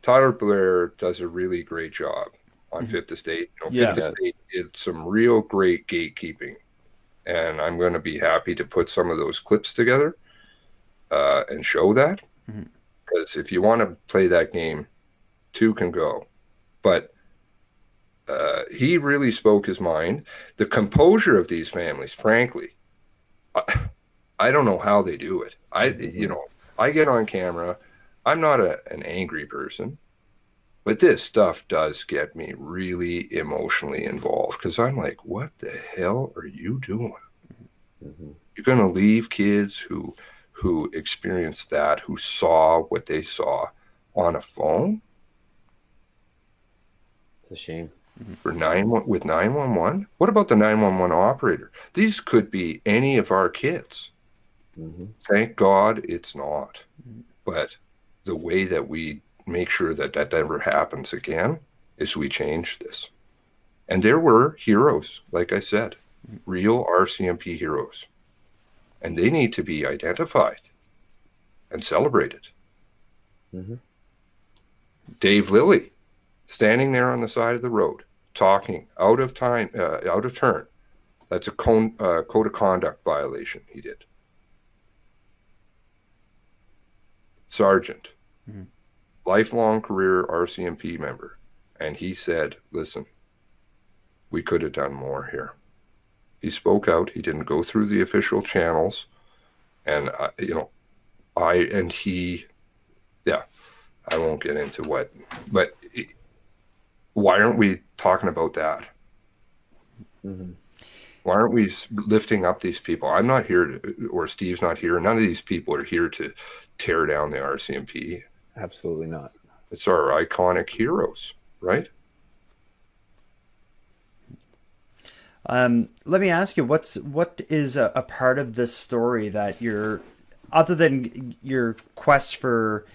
Tyler Blair does a really great job on Fifth Estate. Fifth Estate did some real great gatekeeping, and I'm going to be happy to put some of those clips together and show that. Because if you want to play that game, 2 can go. But he really spoke his mind. The composure of these families, frankly, I don't know how they do it. I get on camera. I'm not an angry person, but this stuff does get me really emotionally involved, because I'm like, what the hell are you doing? Mm-hmm. You're going to leave kids who experienced that, who saw what they saw on a phone? It's a shame. With 911? What about the 911 operator? These could be any of our kids. Mm-hmm. Thank God it's not. But the way that we make sure that never happens again is we change this. And there were heroes, like I said, real RCMP heroes. And they need to be identified and celebrated. Mm-hmm. Dave Lilly, standing there on the side of the road, talking out of turn. That's a code of conduct violation he did. Sergeant, lifelong career RCMP member. And he said, listen, we could have done more here. He spoke out. He didn't go through the official channels. And, I won't get into what, but why aren't we talking about that? Mm-hmm. Why aren't we lifting up these people? I'm not here or Steve's not here. None of these people are here to tear down the RCMP. Absolutely not. It's our iconic heroes, right? Let me ask you, what is a part of this story that other than your quest for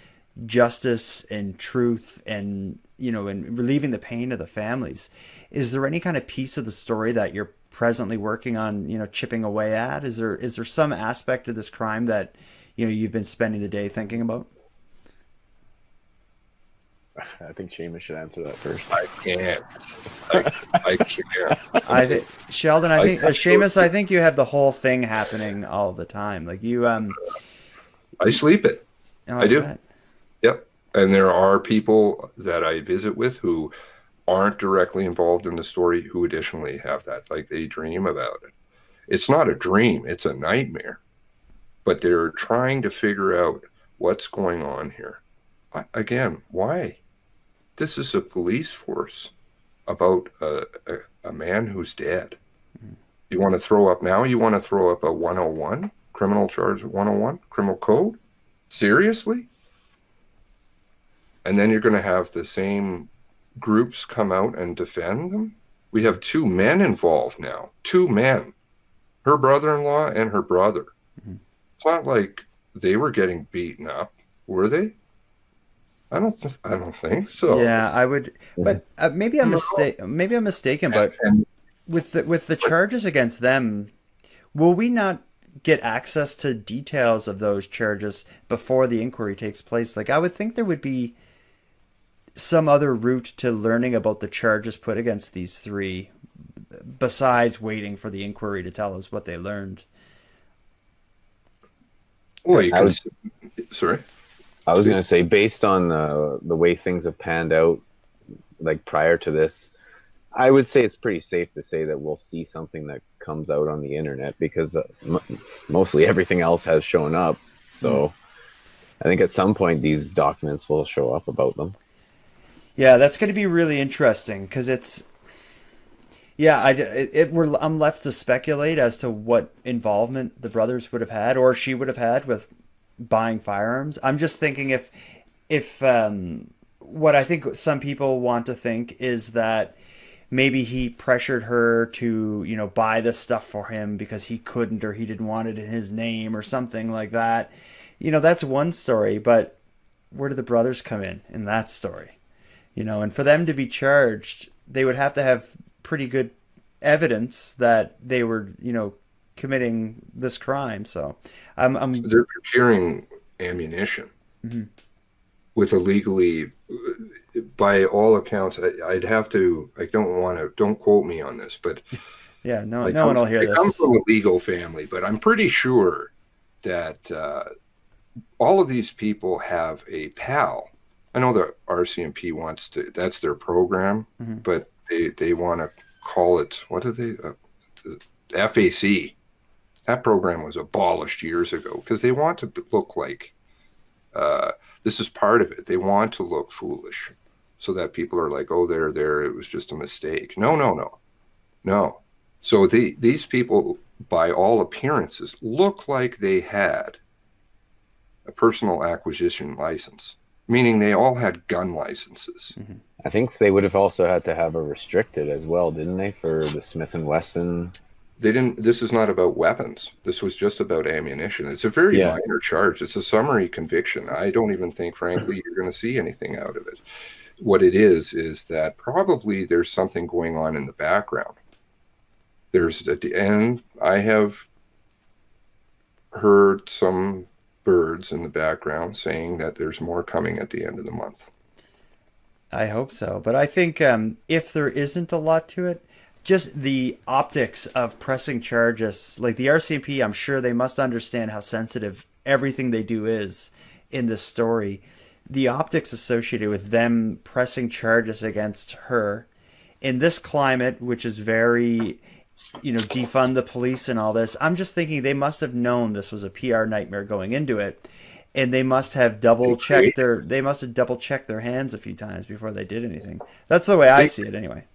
justice and truth and and relieving the pain of the families, is there any kind of piece of the story that you're presently working on, chipping away at? Is there some aspect of this crime that you've been spending the day thinking about? I think Seamus should answer that first. I can't. I can't. Sheldon, I think Seamus, I think you have the whole thing happening all the time. Like you, I sleep it. I do. Bet. Yep. And there are people that I visit with who aren't directly involved in the story who additionally have that. Like, they dream about it. It's not a dream. It's a nightmare. But they're trying to figure out what's going on here. Again, why? This is a police force about a man who's dead. You want to throw up now? You want to throw up a 101? Criminal charge 101? Criminal code? Seriously? And then you're going to have the same groups come out and defend them. We have two men involved now. Two men, her brother-in-law and her brother. Mm-hmm. It's not like they were getting beaten up, were they? I don't think so. Yeah, I would, but maybe Maybe I'm mistaken. But And with the charges against them, will we not get access to details of those charges before the inquiry takes place? Like, I would think there would be some other route to learning about the charges put against these three, besides waiting for the inquiry to tell us what they learned. well, you I can. was Sorry. I was gonna say, based on the way things have panned out, like prior to this, I would say it's pretty safe to say that we'll see something that comes out on the internet, because mostly everything else has shown up. So I think at some point these documents will show up about them. Yeah, that's going to be really interesting because it's yeah, I'm left to speculate as to what involvement the brothers would have had or she would have had with buying firearms. I'm just thinking if what I think some people want to think is that maybe he pressured her to, buy this stuff for him because he couldn't or he didn't want it in his name or something like that. That's one story, but where do the brothers come in that story? And for them to be charged, they would have to have pretty good evidence that they were, committing this crime. So I'm They're procuring ammunition mhm. with illegally, by all accounts. I'd have to. I don't quote me on this, but Yeah, no one will hear I come this. from a legal family, but I'm pretty sure that all of these people have a pal. I know the RCMP wants to. That's their program, Hmm. but they want to call it, what do they? FAC. That program was abolished years ago because they want to look like, this is part of it. They want to look foolish so that people are like, oh, there, it was just a mistake. No. So these people, by all appearances, look like they had a personal acquisition license, meaning they all had gun licenses. Hmm. I think they would have also had to have a restricted as well, didn't they, for the Smith and Wesson? They didn't. This is not about weapons. This was just about ammunition. It's a very Yeah. minor charge. It's a summary conviction. I don't even think, frankly, you're going to see anything out of it. What it is that probably there's something going on in the background. And I have heard some birds in the background saying that there's more coming at the end of the month. I hope so. But I think if there isn't a lot to it, just the optics of pressing charges, like the RCMP, I'm sure they must understand how sensitive everything they do is in this story. The optics associated with them pressing charges against her in this climate, which is very, defund the police and all this, I'm just thinking they must have known this was a PR nightmare going into it. And they must have they must have double checked their hands a few times before they did anything. That's the way I see it anyway.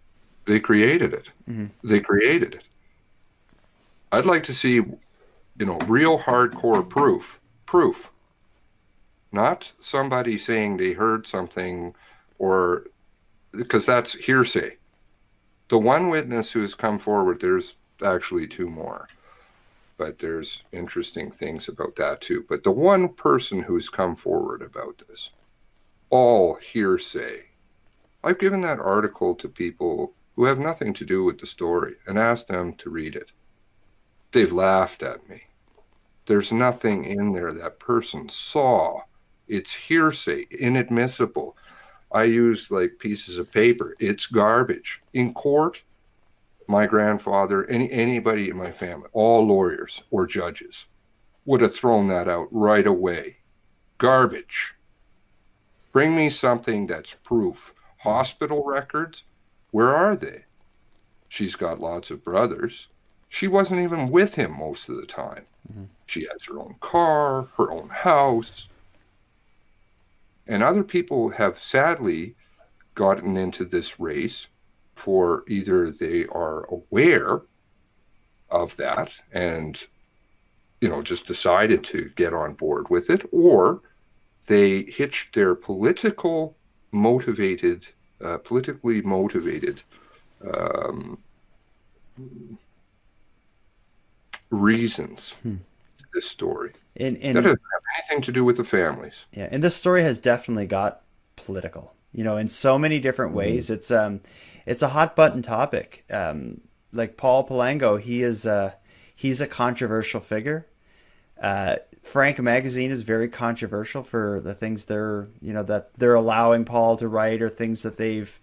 They created it. Mm-hmm. They created it. I'd like to see, real hardcore proof, not somebody saying they heard something, or because that's hearsay. The one witness who has come forward, there's actually two more, but there's interesting things about that too. But the one person who's come forward about this, all hearsay. I've given that article to people who have nothing to do with the story and asked them to read it. They've laughed at me. There's nothing in there that person saw. It's hearsay, inadmissible. I use like pieces of paper. It's garbage. In court, my grandfather, anybody in my family, all lawyers or judges, would have thrown that out right away. Garbage. Bring me something that's proof. Hospital records, where are they? She's got lots of brothers. She wasn't even with him most of the time. Mm-hmm. She has her own car, her own house. And other people have sadly gotten into this race for either they are aware of that and, just decided to get on board with it, or they hitched their politically motivated um, reasons to this story. And That doesn't have anything to do with the families. yeah, and this story has definitely got political, in so many different ways. It's a hot button topic. Like Paul Palango, he's a controversial figure. Frank Magazine is very controversial for the things that they're allowing Paul to write, or things that they've,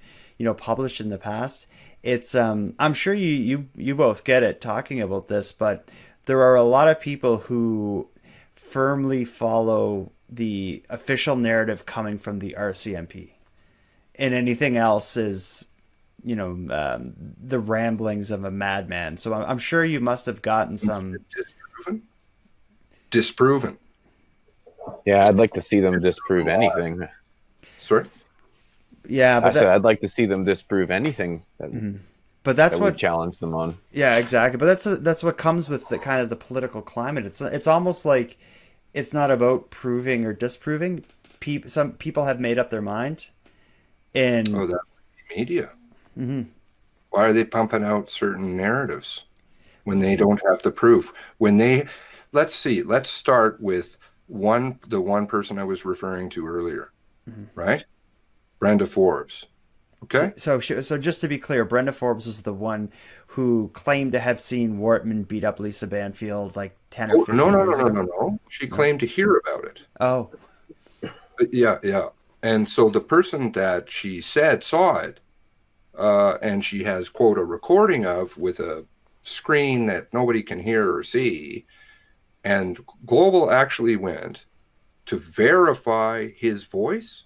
published in the past. It's I'm sure you both get it talking about this, but there are a lot of people who firmly follow the official narrative coming from the RCMP, and anything else is, the ramblings of a madman. So I'm sure you must have gotten some Disproven. Yeah, I'd like to see them disprove anything. Sorry? Yeah, I said I'd like to see them disprove anything that, but that's that what we challenge them on. Yeah, exactly. But that's what comes with the kind of the political climate. It's almost like it's not about proving or disproving. Some people have made up their mind, and That media. Why are they pumping out certain narratives when they don't have the proof? Let's start with the one person I was referring to earlier, right? Brenda Forbes. Okay. So just to be clear, Brenda Forbes is the one who claimed to have seen Wortman beat up Lisa Banfield like 10 or 15 years ago. No. She claimed to hear about it. Oh. Yeah. And so the person that she said saw it, and she has, quote, a recording of with a screen that nobody can hear or see. And Global actually went to verify his voice.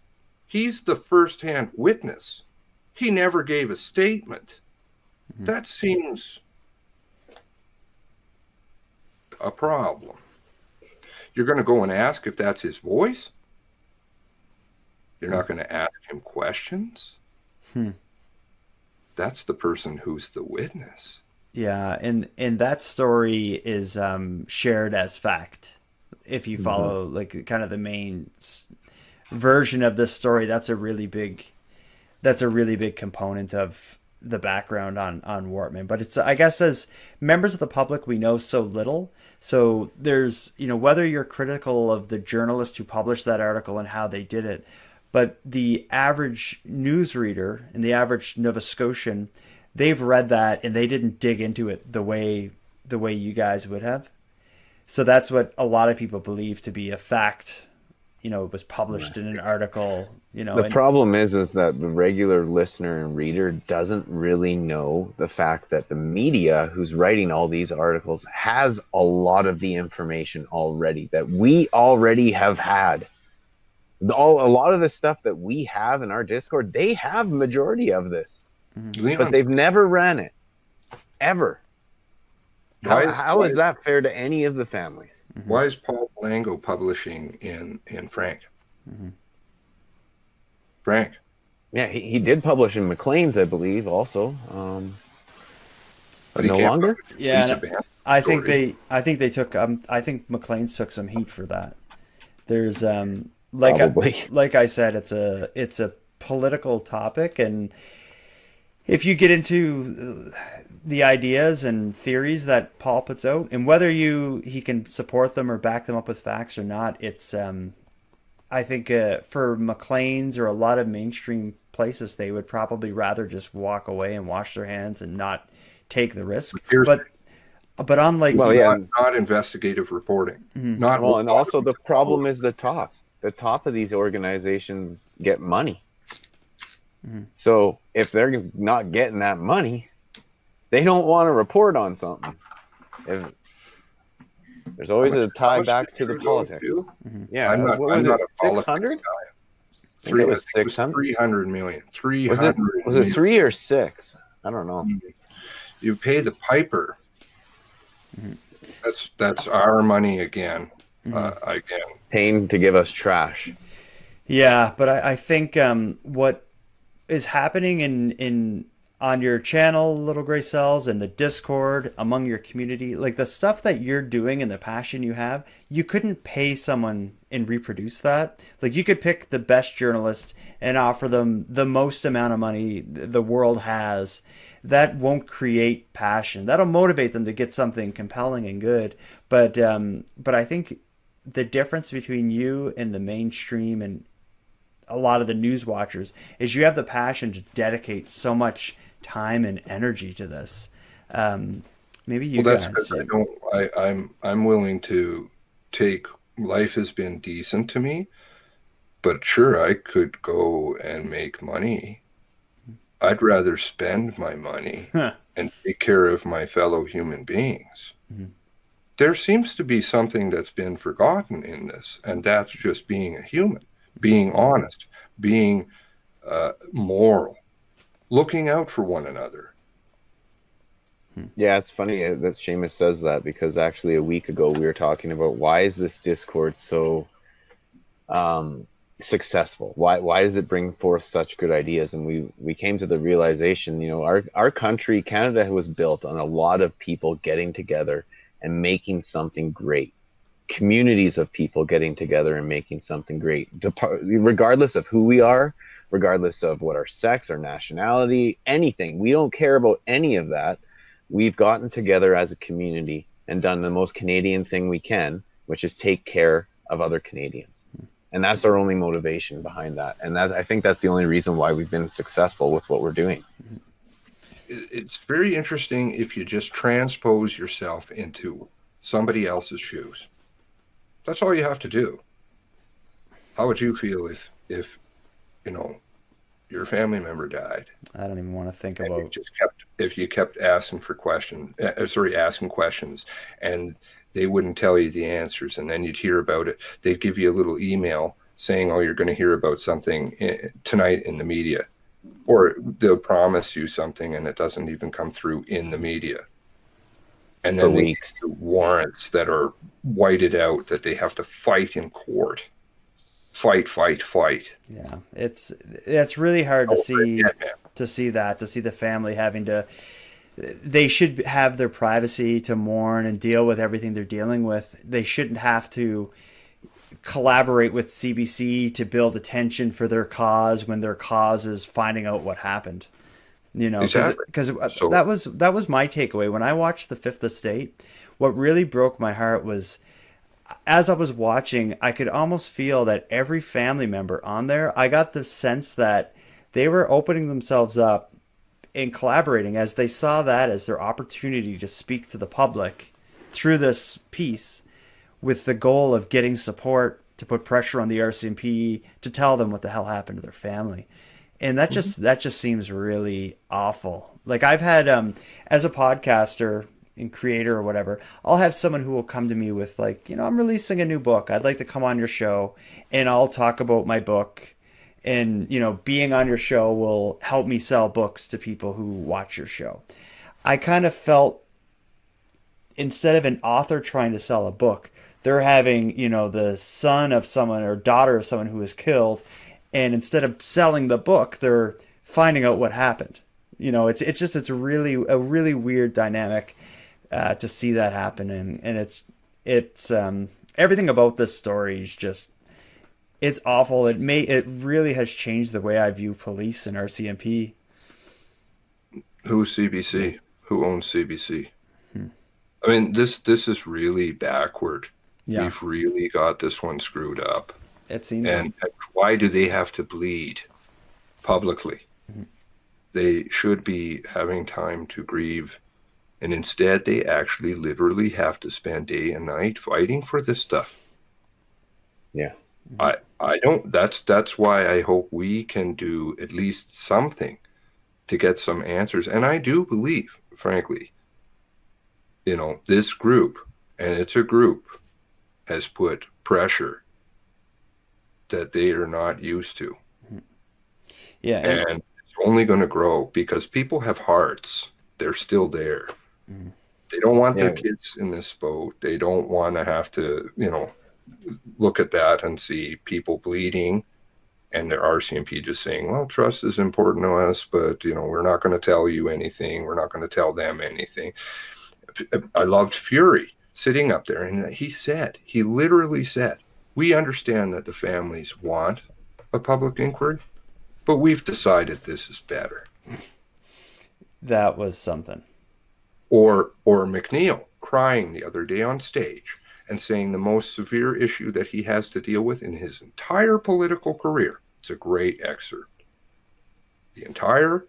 He's the first-hand witness. He never gave a statement. That seems a problem. You're going to go and ask if that's his voice? You're not going to ask him questions? That's the person who's the witness. Yeah, and that story is shared as fact. If you follow like kind of the main version of this story, that's a really big component of the background on Wortman. But it's, I guess, as members of the public, we know so little. So there's, whether you're critical of the journalist who published that article and how they did it, but the average newsreader and the average Nova Scotian, they've read that and they didn't dig into it the way you guys would have. So that's what a lot of people believe to be a fact. It was published in an article. The problem is that the regular listener and reader doesn't really know the fact that the media who's writing all these articles has a lot of the information already that we already have had. A lot of the stuff that we have in our Discord, they have majority of this, but they've never ran it, ever. How is that fair to any of the families? Why is Paul Palango publishing in Frank? Frank? Yeah, he did publish in Maclean's, I believe, also. But no longer. Yeah, I think they took. I think Maclean's took some heat for that. There's like I said, it's a political topic, and if you get into the ideas and theories that Paul puts out, and whether he can support them or back them up with facts or not, it's I think for Maclean's or a lot of mainstream places, they would probably rather just walk away and wash their hands and not take the risk. But unlike not investigative reporting, and also the problem is the top of these organizations get money. So if they're not getting that money, they don't want to report on something. There's always a tie back to the politics. Yeah, what was it? 600? I think it was 600. 300 million. Was it 3 or 6? I don't know. You pay the piper. That's our money again. Paying to give us trash. Yeah, but I think what is happening in on your channel, Little Gray Cells, and the Discord among your community, like the stuff that you're doing and the passion you have, you couldn't pay someone and reproduce that. Like you could pick the best journalist and offer them the most amount of money the world has. That won't create passion. That'll motivate them to get something compelling and good. But I think the difference between you and the mainstream and a lot of the news watchers is you have the passion to dedicate so much time and energy to this. Maybe you Well, that's guys. because I don't. I'm willing to take. Life has been decent to me, but sure, I could go and make money. I'd rather spend my money Huh. and take care of my fellow human beings. Mhm. There seems to be something that's been forgotten in this, and that's just being a human, being honest, being moral, looking out for one another. Yeah, it's funny that Seamus says that, because actually a week ago we were talking about why is this Discord so successful? Why does it bring forth such good ideas? And we came to the realization, you know, our country, Canada, was built on a lot of people getting together and making something great. Communities of people getting together and making something great, regardless of who we are, regardless of what our sex, our nationality, anything. We don't care about any of that. We've gotten together as a community and done the most Canadian thing we can, which is take care of other Canadians. And that's our only motivation behind that. And I think that's the only reason why we've been successful with what we're doing. It's very interesting if you just transpose yourself into somebody else's shoes. That's all you have to do. How would you feel if you know, your family member died? I don't even want to think And about. if you kept asking for asking questions, and they wouldn't tell you the answers, and then you'd hear about it. They'd give you a little email saying, "Oh, you're going to hear about something tonight in the media," or they'll promise you something and it doesn't even come through in the media. And then they get warrants that are whited out that they have to fight in court. Fight. Yeah, it's really hard to see the family having to. They should have their privacy to mourn and deal with everything they're dealing with. They shouldn't have to collaborate with CBC to build attention for their cause when their cause is finding out what happened. You know, because So- that was my takeaway when I watched The Fifth Estate. What really broke my heart was, as I was watching, I could almost feel that every family member on there, I got the sense that they were opening themselves up and collaborating as they saw that as their opportunity to speak to the public through this piece, with the goal of getting support to put pressure on the RCMP to tell them what the hell happened to their family. And that just seems really awful. Like I've had as a podcaster and creator or whatever, I'll have someone who will come to me with like, you know, I'm releasing a new book. I'd like to come on your show and I'll talk about my book. And, you know, being on your show will help me sell books to people who watch your show. I kind of felt, instead of an author trying to sell a book, they're having, you know, the son of someone or daughter of someone who was killed. And instead of selling the book, they're finding out what happened. You know, it's a really weird dynamic to see that happen. And it's everything about this story is just, it's awful. It really has changed the way I view police and RCMP. Who's CBC? Who owns CBC? I mean, this is really backward. Yeah. We've really got this one screwed up. It seems And why do they have to bleed publicly? They should be having time to grieve. And instead, they actually literally have to spend day and night fighting for this stuff. Yeah. I don't, that's why I hope we can do at least something to get some answers. And I do believe, frankly, you know, this group, and it's a group, has put pressure that they are not used to. Yeah. And it's only going to grow because people have hearts. They're still there. They don't want their kids in this boat. They don't want to have to, you know, look at that and see people bleeding and their RCMP just saying, well, trust is important to us, but, you know, we're not going to tell you anything. We're not going to tell them anything. I loved Fury sitting up there, and he literally said, We understand that the families want a public inquiry, but we've decided this is better. That was something. Or McNeil crying the other day on stage and saying the most severe issue that he has to deal with in his entire political career. It's a great excerpt. The entire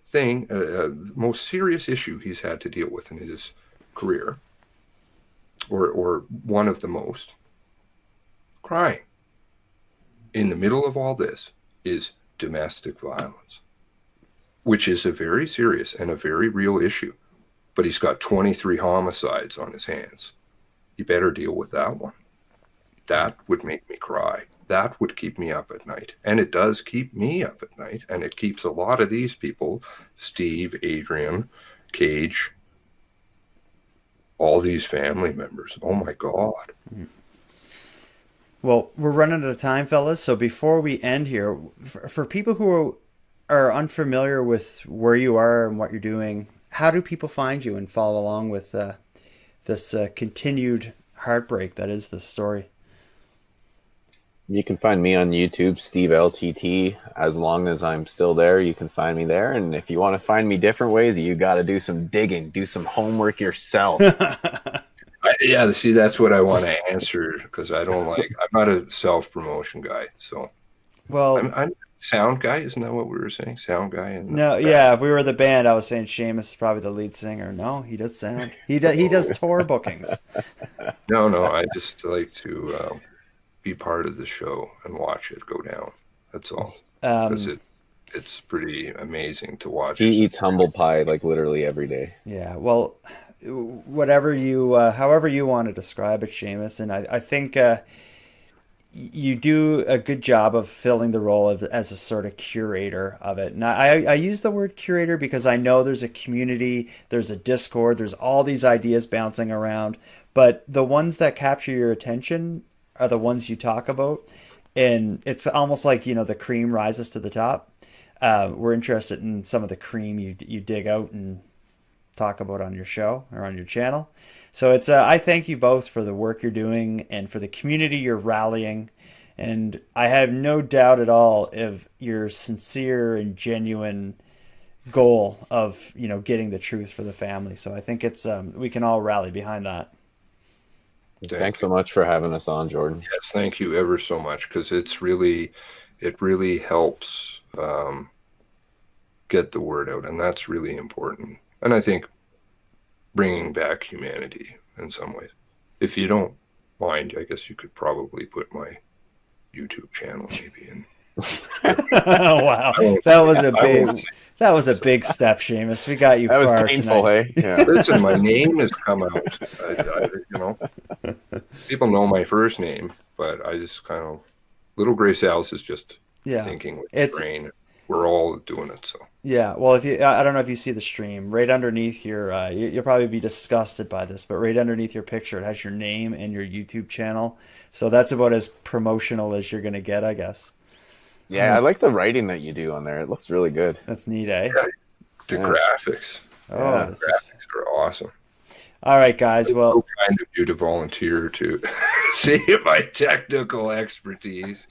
thing, the most serious issue he's had to deal with in his career, or one of the most, crying in the middle of all this, is domestic violence, which is a very serious and a very real issue. But he's got 23 homicides on his hands. You better deal with that one. That would make me cry. That would keep me up at night. And it does keep me up at night. And it keeps a lot of these people, Steve, Adrian, Kage, all these family members. Oh my God. Well, we're running out of time, fellas. So before we end here, for people who are unfamiliar with where you are and what you're doing, how do people find you and follow along with this continued heartbreak that is this story? You can find me on YouTube, Steve LTT. As long as I'm still there, you can find me there. And if you want to find me different ways, you got to do some digging, do some homework yourself. Yeah, see, that's what I want to answer, because I'm not a self-promotion guy. So, well, I'm sound guy. Isn't that what we were saying? Sound guy. No, yeah. If we were the band, I was saying Seamus is probably the lead singer. No, he does sound. He does tour bookings. No. I just like to be part of the show and watch it go down. That's all. Because it's pretty amazing to watch. He eats humble pie like literally every day. Yeah. Well, whatever you, however you want to describe it, Seamus, and I think you do a good job of filling the role as a sort of curator of it. And I use the word curator because I know there's a community, there's a Discord, there's all these ideas bouncing around, but the ones that capture your attention are the ones you talk about. And it's almost like, the cream rises to the top. We're interested in some of the cream you dig out and talk about on your show or on your channel. So it's I thank you both for the work you're doing and for the community you're rallying. And I have no doubt at all of your sincere and genuine goal of, getting the truth for the family. So I think it's we can all rally behind that. Thanks so much for having us on, Jordan. Yes, thank you ever so much, because it really helps get the word out, and that's really important. And I think bringing back humanity in some ways. If you don't mind, I guess you could probably put my YouTube channel maybe in. Oh, wow, that was a big step, Seamus. We got you. That far was painful, tonight. hey? Yeah. Listen, my name has come out. People know my first name, but I just kind of, Little Gray Sal's is just thinking with the brain. We're all doing it, so. Yeah, well, I don't know if you see the stream, right underneath your, you'll probably be disgusted by this, but right underneath your picture, it has your name and your YouTube channel. So that's about as promotional as you're going to get, I guess. Yeah, I like the writing that you do on there. It looks really good. That's neat, eh? Yeah, the graphics. Oh, the graphics are awesome. All right, guys. Well, so kind of you to volunteer to see my technical expertise.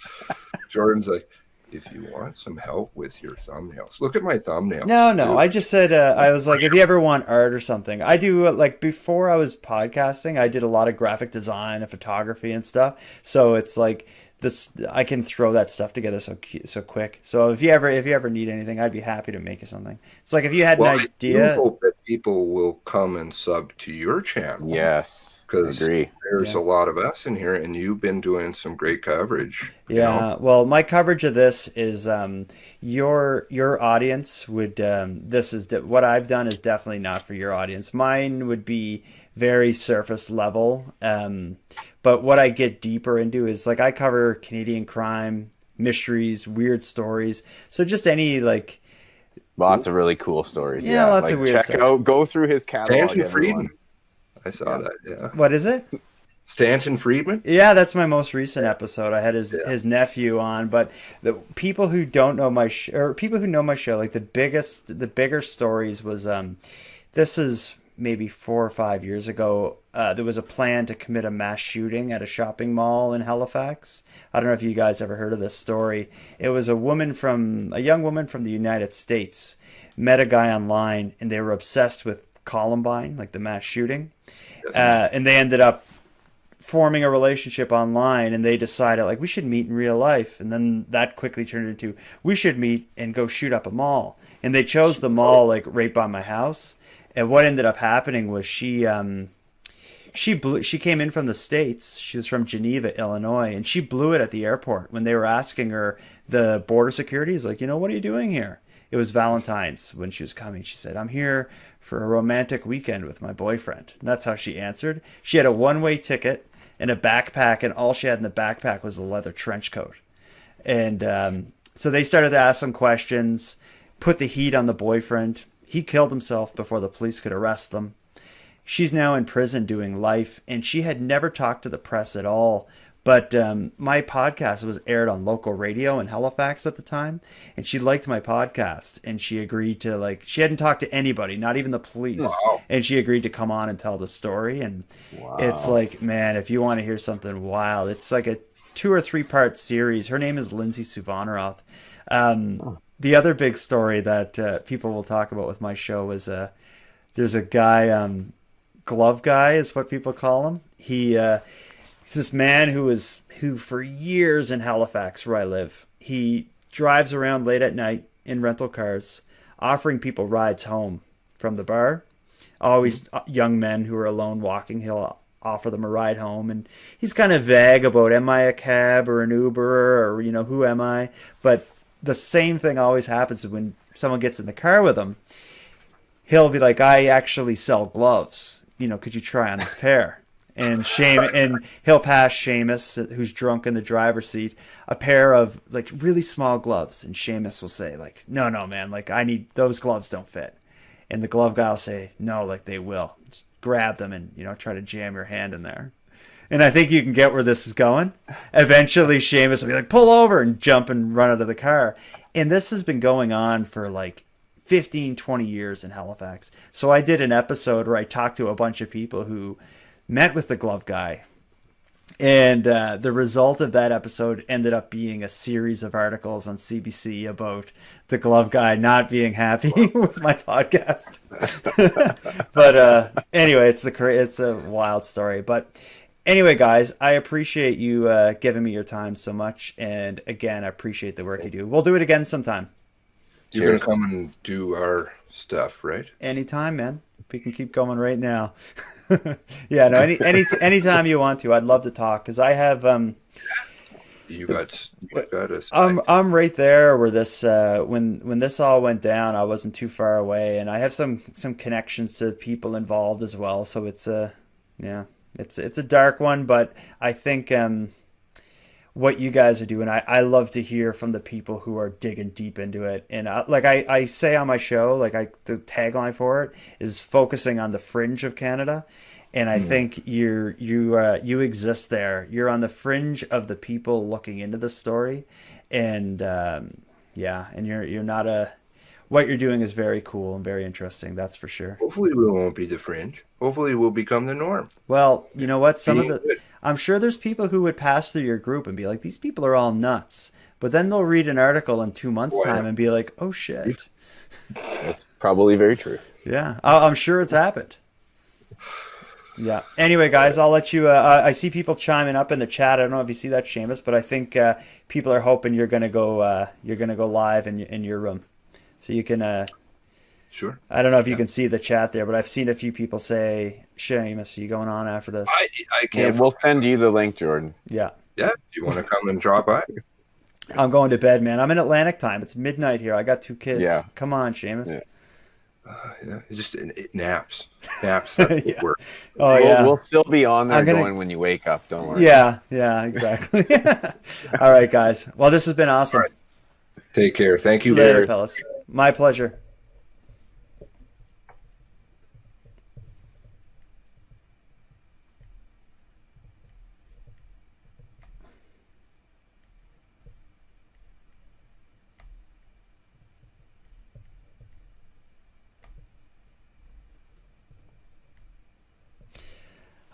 Jordan's like, if you want some help with your thumbnails, look at my thumbnails. No. I just said, I was like, if you ever want art or something, I do, like, before I was podcasting, I did a lot of graphic design and photography and stuff. So it's like this, I can throw that stuff together so quick. So if you ever need anything, I'd be happy to make you something. It's like if you had an idea. I hope that people will come and sub to your channel. Yes. Because there's a lot of us in here, and you've been doing some great coverage. Yeah, well, my coverage of this is your audience would. What I've done is definitely not for your audience. Mine would be very surface level, but what I get deeper into is like I cover Canadian crime, mysteries, weird stories. So just any like. Lots of really cool stories. Yeah, lots of weird stuff. Go through his catalog. Stanton Friedman. I saw that, yeah. What is it? Stanton Friedman? Yeah, that's my most recent episode. I had his nephew on, but the people who don't know or people who know my show, like the bigger stories was this is maybe 4 or 5 years ago, there was a plan to commit a mass shooting at a shopping mall in Halifax. I don't know if you guys ever heard of this story. It was a young woman from the United States met a guy online, and they were obsessed with Columbine, like the mass shooting, and they ended up forming a relationship online, and they decided like we should meet in real life, and then that quickly turned into we should meet and go shoot up a mall, and they chose the mall like right by my house. And what ended up happening was she came in from the States. She was from Geneva, Illinois, and she blew it at the airport when they were asking her. The border security is like, what are you doing here? It was Valentine's when she was coming. She said, I'm here for a romantic weekend with my boyfriend. And that's how she answered. She had a one-way ticket and a backpack, and all she had in the backpack was a leather trench coat. And so they started to ask some questions, put the heat on the boyfriend. He killed himself before the police could arrest them. She's now in prison doing life, and she had never talked to the press at all. But my podcast was aired on local radio in Halifax at the time, and she liked my podcast, and she agreed to she hadn't talked to anybody, not even the police. Wow. And she agreed to come on and tell the story. And It's like, man, if you want to hear something wild, it's like a 2 or 3 part series. Her name is Lindsay Suvanarath. The other big story that people will talk about with my show was there's a guy, Glove Guy is what people call him. He's this man who for years in Halifax, where I live, he drives around late at night in rental cars, offering people rides home from the bar. Always young men who are alone walking, he'll offer them a ride home. And he's kind of vague about, am I a cab or an Uber or, who am I? But the same thing always happens when someone gets in the car with him. He'll be like, I actually sell gloves. Could you try on this pair? And he'll pass Seamus, who's drunk in the driver's seat, a pair of like really small gloves, and Seamus will say like, no, man, like I need those gloves don't fit, and the glove guy will say, no, like they will. Just grab them and try to jam your hand in there. And I think you can get where this is going. Eventually, Seamus will be like, pull over and jump and run out of the car. And this has been going on for like 15, 20 years in Halifax. So I did an episode where I talked to a bunch of people who met with the glove guy, and the result of that episode ended up being a series of articles on CBC about the glove guy not being happy with my podcast. But anyway, it's a wild story. But anyway, guys, I appreciate you giving me your time so much, and again, I appreciate the work you do. We'll do it again sometime. You're gonna come and do our stuff, right? Anytime, man. We can keep going right now. Yeah, no, anytime you want to. I'd love to talk because I have You got us. I'm right there where this when this all went down, I wasn't too far away, and I have some connections to people involved as well. So it's a dark one, but I think what you guys are doing, I love to hear from the people who are digging deep into it. And I say on my show, the tagline for it is focusing on the fringe of Canada. And I think you exist there. You're on the fringe of the people looking into the story. And and you're not what you're doing is very cool and very interesting. That's for sure. Hopefully we won't be the fringe. Hopefully we'll become the norm. Well, you know what? I'm sure there's people who would pass through your group and be like, these people are all nuts. But then they'll read an article in 2 months' time and be like, oh shit. That's probably very true. Yeah, I'm sure it's happened. Yeah. Anyway, guys, I'll let you. I see people chiming up in the chat. I don't know if you see that, Seamus, but I think people are hoping you're gonna go. You're gonna go live in your room, so you can. Sure. I don't know if you can see the chat there, but I've seen a few people say, "Seamus, are you going on after this?" I can't. Yeah, we'll send you the link, Jordan. Yeah. Yeah. Do you want to come and drop by? I'm going to bed, man. I'm in Atlantic time. It's midnight here. I got 2 kids. Yeah. Come on, Seamus. Yeah. Just it naps. That's what work. Oh yeah. We'll still be on there going when you wake up. Don't worry. Yeah. Exactly. All right, guys. Well, this has been awesome. Right. Take care. Thank you, Later, fellas. My pleasure.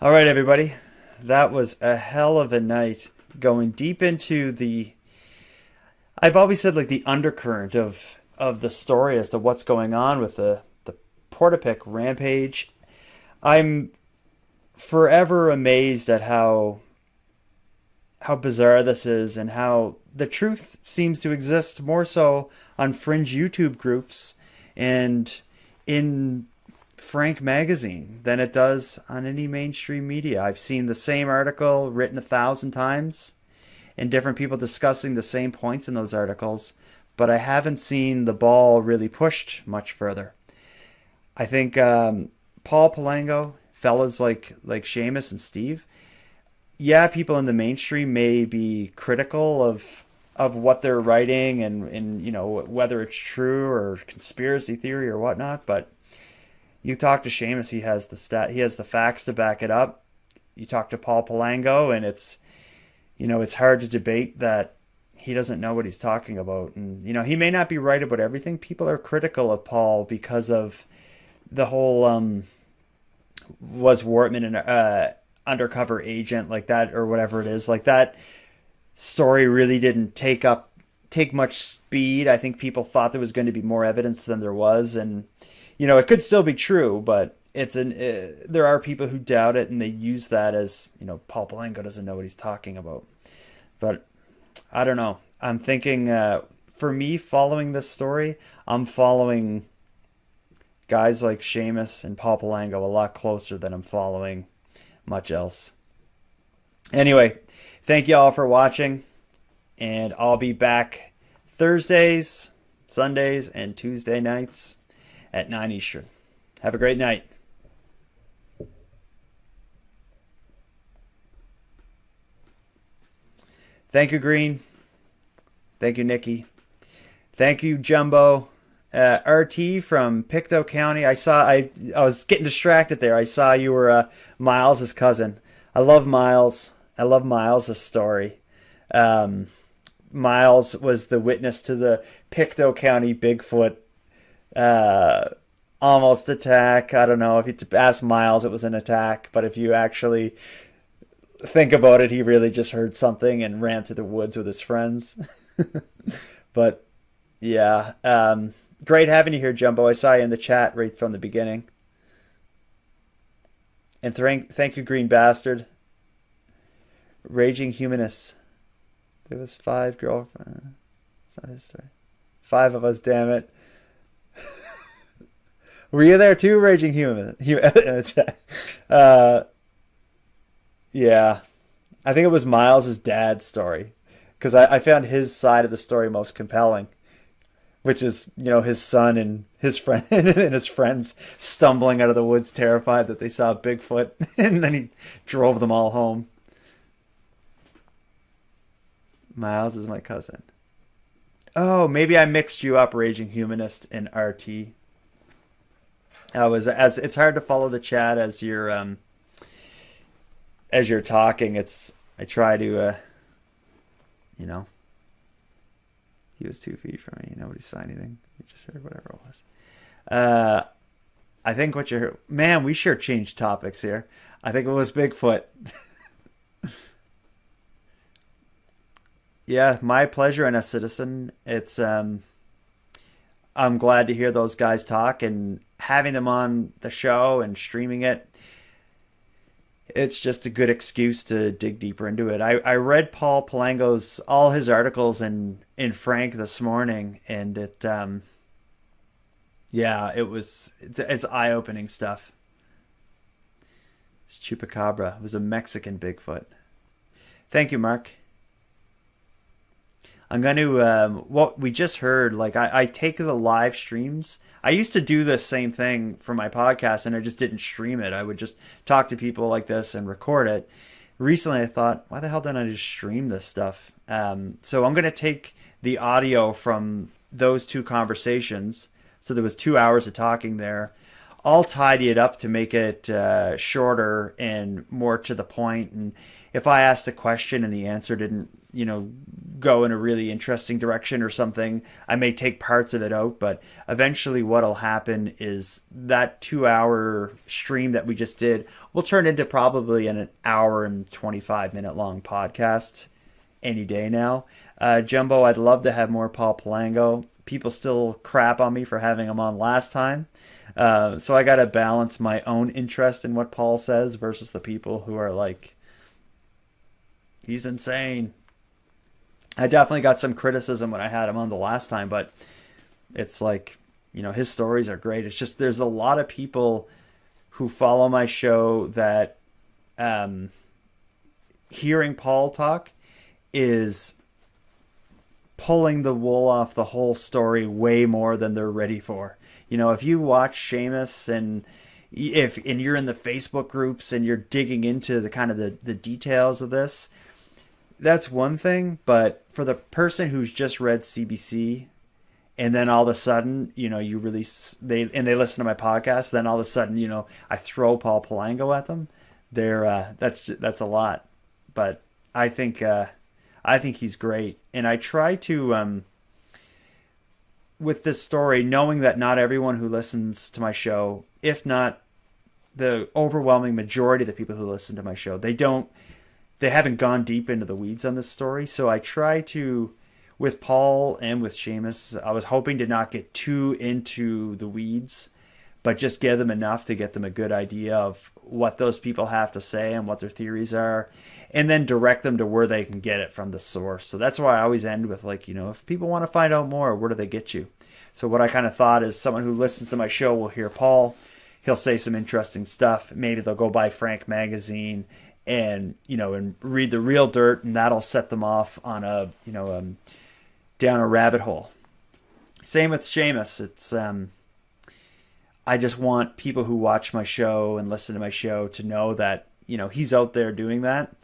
All right, everybody. That was a hell of a night going deep into the. I've always said like the undercurrent of the story as to what's going on with the Portapic rampage. I'm forever amazed at how bizarre this is and how the truth seems to exist more so on fringe YouTube groups and in Frank magazine than it does on any mainstream media. I've seen the same article written 1,000 times and different people discussing the same points in those articles, but I haven't seen the ball really pushed much further. I think Paul Palango, fellas like Seamus and Steve, yeah, people in the mainstream may be critical of what they're writing and whether it's true or conspiracy theory or whatnot, but you talk to Seamus, he has the facts to back it up. You talk to Paul Palango, and it's hard to debate that he doesn't know what he's talking about. And he may not be right about everything. People are critical of Paul because of the whole was Wortman an undercover agent like that or whatever it is. Like that story really didn't take much speed. I think people thought there was going to be more evidence than there was, and it could still be true, but there are people who doubt it, and they use that as, Paul Palango doesn't know what he's talking about. But I don't know. I'm thinking, for me, following this story, I'm following guys like Seamus and Paul Palango a lot closer than I'm following much else. Anyway, thank you all for watching, and I'll be back Thursdays, Sundays, and Tuesday nights at 9 Eastern. Have a great night. Thank you, Green. Thank you, Nikki. Thank you, Jumbo. RT from Pictou County. I was getting distracted there. I saw you were Miles' cousin. I love Miles. I love Miles' story. Miles was the witness to the Pictou County Bigfoot almost attack. I don't know if you ask Miles, it was an attack, but if you actually think about it, he really just heard something and ran through the woods with his friends. But yeah, great having you here, Jumbo. I saw you in the chat right from the beginning. And thank you, Green Bastard. Raging Humanist. There was 5 girlfriends. It's not his story. 5 of us, damn it. Were you there too, Raging Human? Yeah. I think it was Miles' dad's story. Because I found his side of the story most compelling. Which is, his son and his friend and his friends stumbling out of the woods terrified that they saw Bigfoot. And then he drove them all home. Miles is my cousin. Oh, maybe I mixed you up, Raging Humanist and RT. It's hard to follow the chat as you're talking. I try to he was 2 feet from me. Nobody saw anything. We just heard whatever it was. I think what you heard, man, we sure changed topics here. I think it was Bigfoot. Yeah, my pleasure, and a citizen. It's I'm glad to hear those guys talk, and having them on the show and streaming it. It's just a good excuse to dig deeper into it. I read Paul Palango's all his articles in Frank this morning, and it's eye-opening stuff. It's Chupacabra. It was a Mexican Bigfoot. Thank you, Mark. I'm going to, what we just heard, like I take the live streams. I used to do the same thing for my podcast, and I just didn't stream it. I would just talk to people like this and record it. Recently, I thought, why the hell didn't I just stream this stuff? So I'm going to take the audio from those 2 conversations. So there was 2 hours of talking there. I'll tidy it up to make it shorter and more to the point. And if I asked a question and the answer didn't go in a really interesting direction or something. I may take parts of it out, but eventually what'll happen is that 2-hour stream that we just did will turn into probably an hour and 25-minute long podcast any day now. Jumbo, I'd love to have more Paul Palango. People still crap on me for having him on last time. So I got to balance my own interest in what Paul says versus the people who are like, he's insane. I definitely got some criticism when I had him on the last time, but it's like, his stories are great. It's just there's a lot of people who follow my show that hearing Paul talk is pulling the wool off the whole story way more than they're ready for. If you watch Seamus and you're in the Facebook groups and you're digging into the kind of the details of this, that's one thing. But for the person who's just read CBC and then all of a sudden, you release they listen to my podcast, then all of a sudden, I throw Paul Palango at them. That's a lot. But I think he's great. And I try to with this story, knowing that not everyone who listens to my show, if not the overwhelming majority of the people who listen to my show, they haven't gone deep into the weeds on this story. So I try to, with Paul and with Seamus, I was hoping to not get too into the weeds, but just give them enough to get them a good idea of what those people have to say and what their theories are, and then direct them to where they can get it from the source. So that's why I always end with if people want to find out more, where do they get you? So what I kind of thought is someone who listens to my show will hear Paul, he'll say some interesting stuff. Maybe they'll go buy Frank magazine and read the real dirt, and that'll set them off on down a rabbit hole. Same with Seamus. It's I just want people who watch my show and listen to my show to know that he's out there doing that.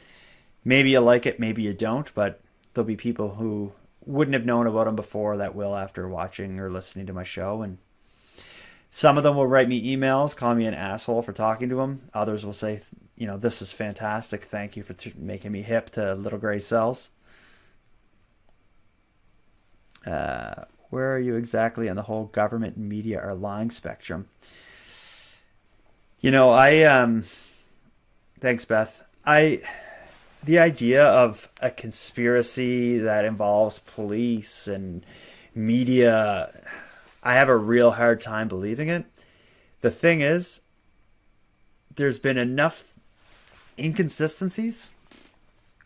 Maybe you like it, maybe you don't, but there'll be people who wouldn't have known about him before that will after watching or listening to my show. And some of them will write me emails, call me an asshole for talking to them. Others will say, this is fantastic. Thank you for making me hip to little gray cells. Where are you exactly on the whole government and media are lying spectrum? Thanks, Beth. The idea of a conspiracy that involves police and media, I have a real hard time believing it. The thing is, there's been enough inconsistencies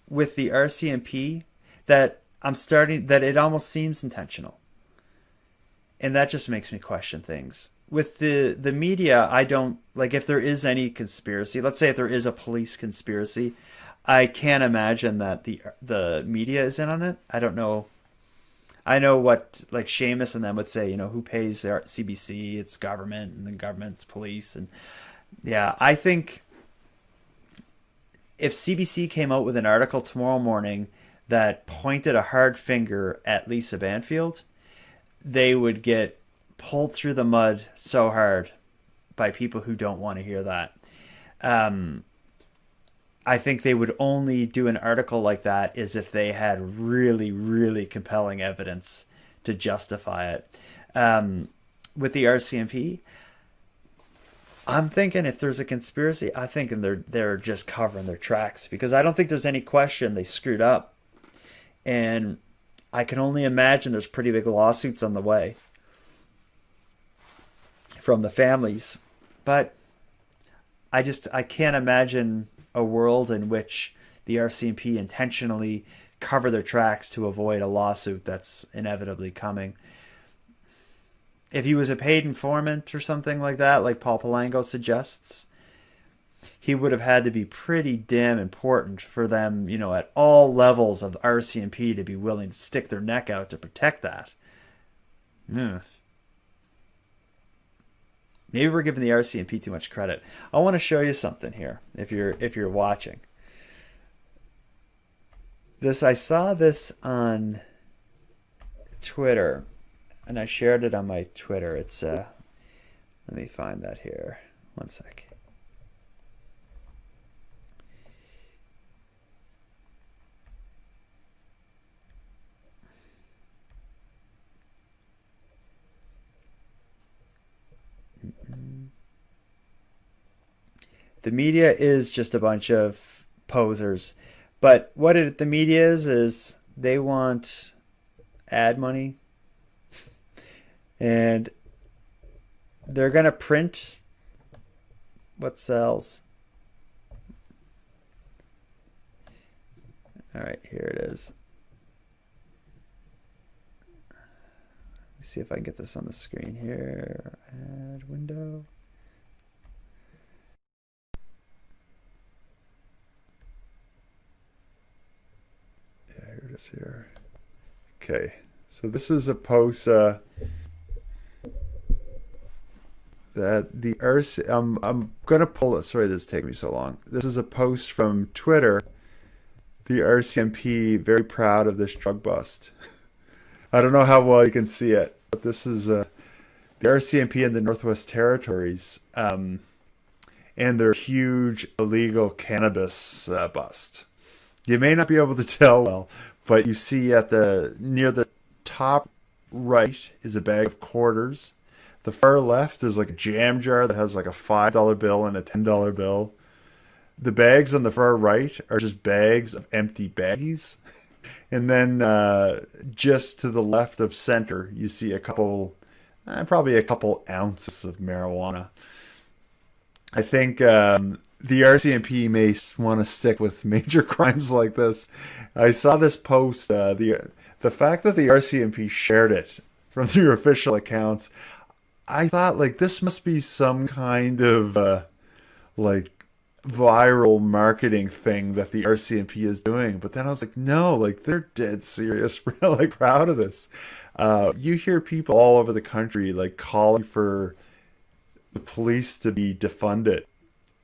with the RCMP that it almost seems intentional. And that just makes me question things. With the media, I don't, if there is any conspiracy, let's say if there is a police conspiracy, I can't imagine that the media is in on it. I don't know. I know what Seamus and them would say, who pays their CBC, it's government, and the government's police. And yeah, I think if CBC came out with an article tomorrow morning that pointed a hard finger at Lisa Banfield, they would get pulled through the mud so hard by people who don't want to hear that. I think they would only do an article like that as if they had really, really compelling evidence to justify it. With the RCMP, I'm thinking if there's a conspiracy, I think they're just covering their tracks, because I don't think there's any question they screwed up. And I can only imagine there's pretty big lawsuits on the way from the families. But I can't imagine a world in which the RCMP intentionally cover their tracks to avoid a lawsuit that's inevitably coming. If he was a paid informant or something like that, like Paul Palango suggests, he would have had to be pretty damn important for them, at all levels of RCMP to be willing to stick their neck out to protect that. Maybe we're giving the RCMP too much credit. I want to show you something here if you're watching. I saw this on Twitter, and I shared it on my Twitter. It's let me find that here. One sec. The media is just a bunch of posers. But the media is they want ad money, and they're going to print what sells. All right, here it is. Let me see if I can get this on the screen here. Add window. Yeah, here it is here. Okay, so this is a post that the RC. I'm gonna pull it. Sorry, this is taking me so long. This is a post from Twitter. The RCMP very proud of this drug bust. I don't know how well you can see it, but this is the RCMP in the Northwest Territories and their huge illegal cannabis bust. You may not be able to tell well, but you see near the top right is a bag of quarters. The far left is like a jam jar that has like a $5 bill and a $10 bill. The bags on the far right are just bags of empty baggies. And then just to the left of center, you see probably a couple ounces of marijuana. I think the RCMP may want to stick with major crimes like this. I saw this post, the fact that the RCMP shared it from their official accounts, I thought like this must be some kind of like viral marketing thing that the RCMP is doing. But then I was like, no, like they're dead serious, like proud of this. You hear people all over the country like calling for the police to be defunded.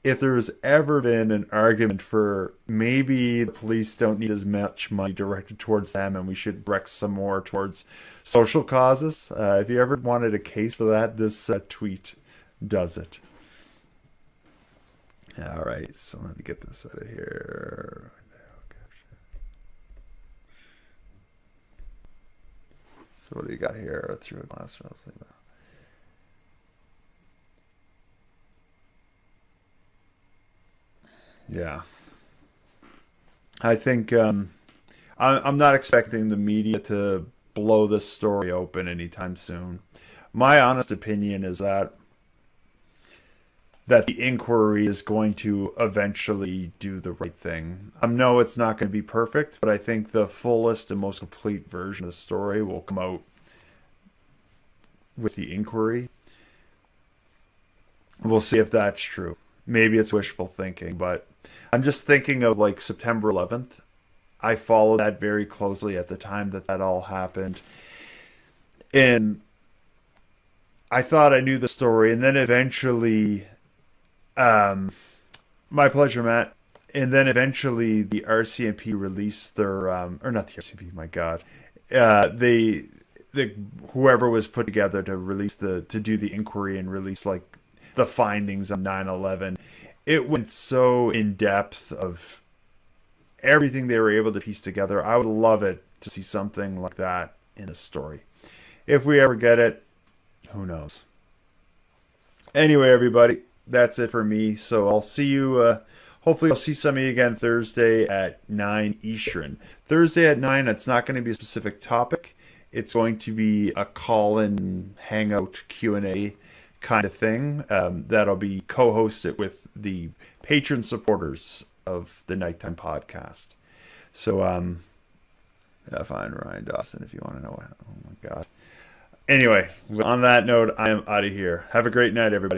If there's ever been an argument for maybe the police don't need as much money directed towards them and we should direct some more towards social causes, if you ever wanted a case for that, this tweet does it. All right, so let me get this out of here. So what do you got here? Through a glass. Yeah, I think I'm not expecting the media to blow this story open anytime soon. My honest opinion is that the inquiry is going to eventually do the right thing. I know it's not going to be perfect, but I think the fullest and most complete version of the story will come out with the inquiry. We'll see if that's true. Maybe it's wishful thinking, but I'm just thinking of like September 11th. I followed that very closely at the time that all happened. And I thought I knew the story, and then eventually... my pleasure, Matt. And then eventually the RCMP released their, or not the RCMP, my God. Whoever was put together to release to do the inquiry and release like the findings on 9/11. It went so in depth of everything they were able to piece together. I would love it to see something like that in a story. If we ever get it, who knows? Anyway, everybody. That's it for me. So I'll see you. Hopefully, I'll see some of you again Thursday at 9 Eastern. Thursday at 9, it's not going to be a specific topic. It's going to be a call-in, hangout, Q&A kind of thing. That'll be co-hosted with the patron supporters of the Nighttime Podcast. So, find Ryan Dawson if you want to know. Oh, my God. Anyway, on that note, I am out of here. Have a great night, everybody.